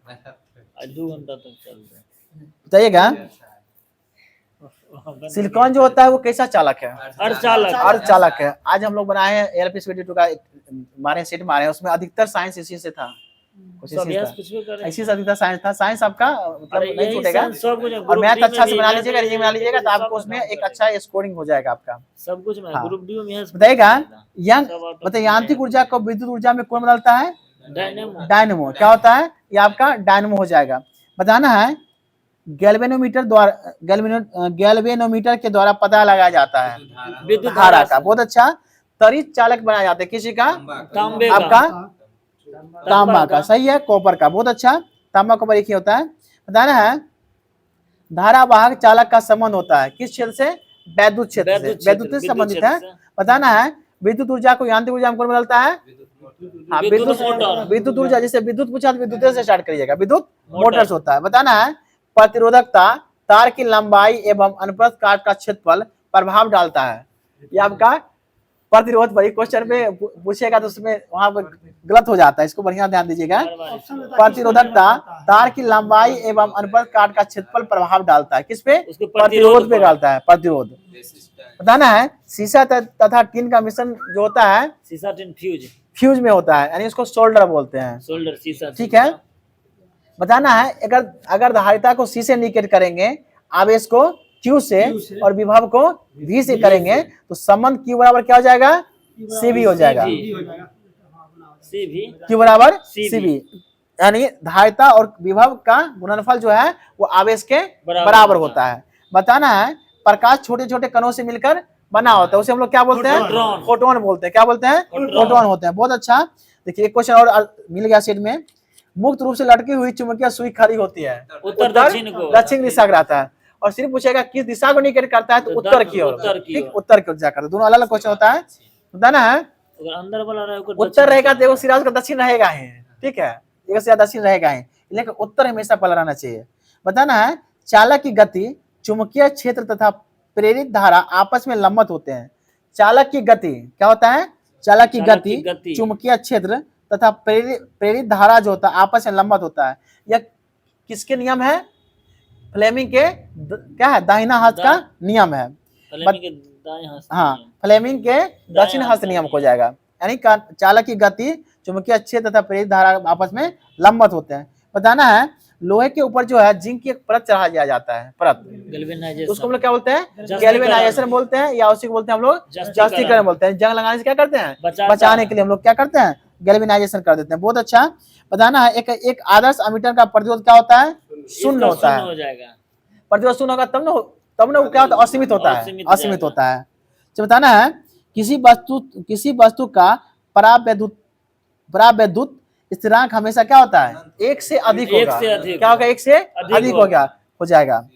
2 घंटा तक चल रहा है। बताइएगा सिलिकॉन जो होता है वो कैसा चालक है? अर्धचालक है। आज हम लोग बनाए हैं LPCVD2 का मारे सेट मारे हैं, उसमें अधिकतर साइंस इसी से था, कुछ इसी से अधिकतर साइंस था। साइंस आपका मतलब नहीं छूटेगा, और मैथ अच्छा से बना लीजिएगा, रीजनिंग बना लीजिएगा, तो आपको उसमें एक अच्छा स्कोरिंग हो जाएगा आपका सब कुछ में। ग्रुप डी में बताइएगा मतलब यांत्रिक ऊर्जा को विद्युत ऊर्जा में कौन बदलता है? डायनेमो। क्या होता है? ये आपका डायनेमो हो जाएगा। बताना है गैल्वेनोमीटर के द्वारा पता लगाया जाता है विद्युत धारा का। बहुत अच्छा। त्वरित चालक बनाया जाता है किसी का? आपका तांबा का, सही है, कॉपर का। बहुत अच्छा, तांबा कॉपर एक ही होता है। बताना है धारावाहक चालक का संबंध होता है किस क्षेत्र से? वैद्युत क्षेत्र से, वैद्युत से संबंधित है। बताना है विद्युत ऊर्जा को यांत्रिक ऊर्जा में कौन बदलता है? हाँ, विद्युत ऊर्जा। जैसे विद्युत पूछा तो विद्युत से स्टार्ट करिएगा, विद्युत मोटर्स होता है। बताना है प्रतिरोधकता तार की लंबाई एवं अनुप्रस्थ काट का क्षेत्रफल प्रभाव डालता है। ये आपका प्रतिरोध भाई क्वेश्चन पे पूछेगा तो उसमें वहां पर गलत हो जाता है, इसको बढ़िया ध्यान दीजिएगा। प्रतिरोधकता तार की लंबाई एवं अनुप्रस्थ काट का क्षेत्रफल प्रभाव डालता है किस पे? प्रतिरोध पे डालता है, प्रतिरोध। बताना है सीसा तथा टीन का मिश्रण जो होता है, सीसा टीन फ्यूज में होता है, यानी इसको सोल्डर बोलते हैं। सोल्डर सीसा, ठीक है। बताना है अगर धारिता को सी से इंडिकेट करेंगे, आवेश को Q से और विभव को V से करेंगे, तो संबंध Q बराबर क्या हो जाएगा? CV हो जाएगा। Q बराबर CV, यानी धारिता और विभव का गुणनफल जो है वो आवेश के बराबर होता है। बताना है प्रकाश छोटे छोटे कणों से मिलकर बना होता है, उसे हम लोग क्या बोलते हैं? फोटोन बोलते हैं। क्या बोलते हैं? फोटोन होते हैं। बहुत अच्छा। देखिए एक क्वेश्चन और मिल गया सेट में। मुक्त रूप से लटकी हुई चुंबकीय सुई खड़ी होती है, उत्तर दक्षिण दिशा का रहता है, और सिर्फ पूछेगा किस दिशा को इंडिकेट करता है, तो उत्तर की ओर। ठीक, उत्तर की ओर जाकर। दोनों अलग अलग क्वेश्चन होता है। बताना है अंदर वाला उत्तर रहेगा तो सिरा उसका दक्षिण रहेगा ही, ठीक है, एक से दक्षिण रहेगा ही, लेकिन उत्तर हमेशा पहला रहना चाहिए। बताना है चालक की गति, चुंबकीय क्षेत्र तथा प्रेरित धारा आपस में लंबवत होते हैं। चालक की गति क्या होता है? चालक की गति, चुंबकीय क्षेत्र तथा प्रेरित धारा जो होता है आपस में लंबवत होता है। यह किसके नियम है? फ्लेमिंग के क्या है? दाहिना हाथ का नियम है। हाँ, फ्लेमिंग के दक्षिण हस्त नियम हो जाएगा। यानी चालक की गति, चुंबकीय क्षेत्र तथा प्रेरित धारा आपस में लंबवत होते हैं। बताना है लोहे के ऊपर जो है जिंक की एक परत चढ़ा दिया जाता है, परत, उसको हम लोग क्या बोलते हैं? गैल्वेनाइजेशन बोलते हैं, या उसी को बोलते हैं हम लोग जस्तीकरण बोलते हैं। जंग लगाने से क्या करते हैं? बचाने के लिए हम लोग क्या करते हैं? गैल्वेनाइजेशन कर देते हैं। बहुत अच्छा। बताना है एक आदर्श एमीटर का प्रतिरोध क्या होता है? शून्य होता है। प्रतिरोध शून्य होगा तब ना वो क्या होता है? असीमित होता है, असीमित होता है। तो बताना है किसी वस्तु का परावैद्युत स्थिरांक हमेशा क्या होता है? एक से अधिक होगा। क्या होगा? एक से अधिक हो जाएगा,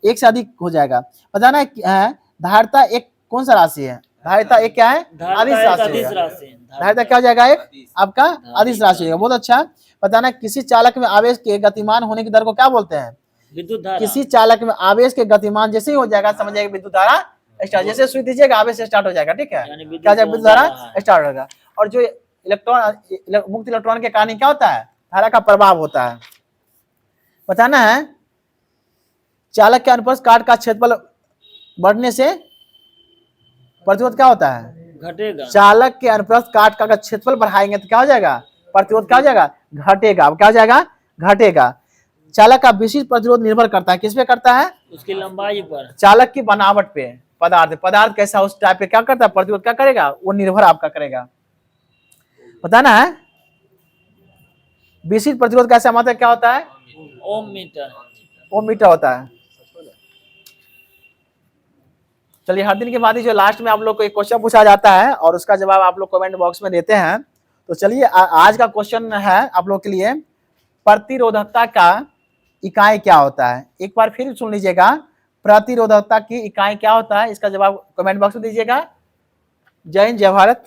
एक से अधिक हो जाएगा। बताना है धारिता एक कौन सा राशि है? धारिता एक क्या है? अदिश राशि अदिश है। राशि। धारिता क्या हो जाएगा? एक आपका अदिश राशि होगा। बहुत अच्छा। बताना किसी चालक में आवेश के गतिमान होने की दर को क्या बोलते हैं? विद्युत धारा। किसी चालक में आवेश के गतिमान जैसे ही हो जाएगा समझ जाएगा विद्युत धारा स्टार्ट। जैसे स्विच दीजिएगा आवेश स्टार्ट हो जाएगा। ठीक है, यानी विद्युत क्या हो जाएगा? विद्युत धारा धारा स्टार्ट होगा। और जो मुक्त इलेक्ट्रॉन के कारण क्या होता है? धारा का प्रभाव होता है। बताना है चालक के अनुप्रस्थ काट का क्षेत्रफल बढ़ने से प्रतिरोध क्या होता है? घटेगा। चालक के अनुप्रस्थ काट का क्षेत्रफल बढ़ाएंगे तो क्या हो जाएगा? प्रतिरोध क्या हो जाएगा? घटेगा। अब क्या हो जाएगा? घटेगा। चालक का विशिष्ट प्रतिरोध निर्भर करता है किस पे करता है? उसकी लंबाई पर। चालक की बनावट पे। पदार्थ कैसा उस टाइप पे क्या करता है? प्रतिरोध क्या करेगा? वो निर्भर आपका करेगा। बताना है विशिष्ट प्रतिरोध कैसा मात्रा क्या होता है? ओम मीटर। ओम मीटर होता है। चलिए हर दिन के बाद ही जो लास्ट में आप लोग को एक क्वेश्चन पूछा जाता है और उसका जवाब आप लोग कमेंट बॉक्स में देते हैं। तो चलिए आज का क्वेश्चन है आप लोग के लिए प्रतिरोधकता का इकाई क्या होता है? एक बार फिर सुन लीजिएगा, प्रतिरोधकता की इकाई क्या होता है? इसका जवाब कमेंट बॉक्स में दीजिएगा। जय हिंद, जय भारत।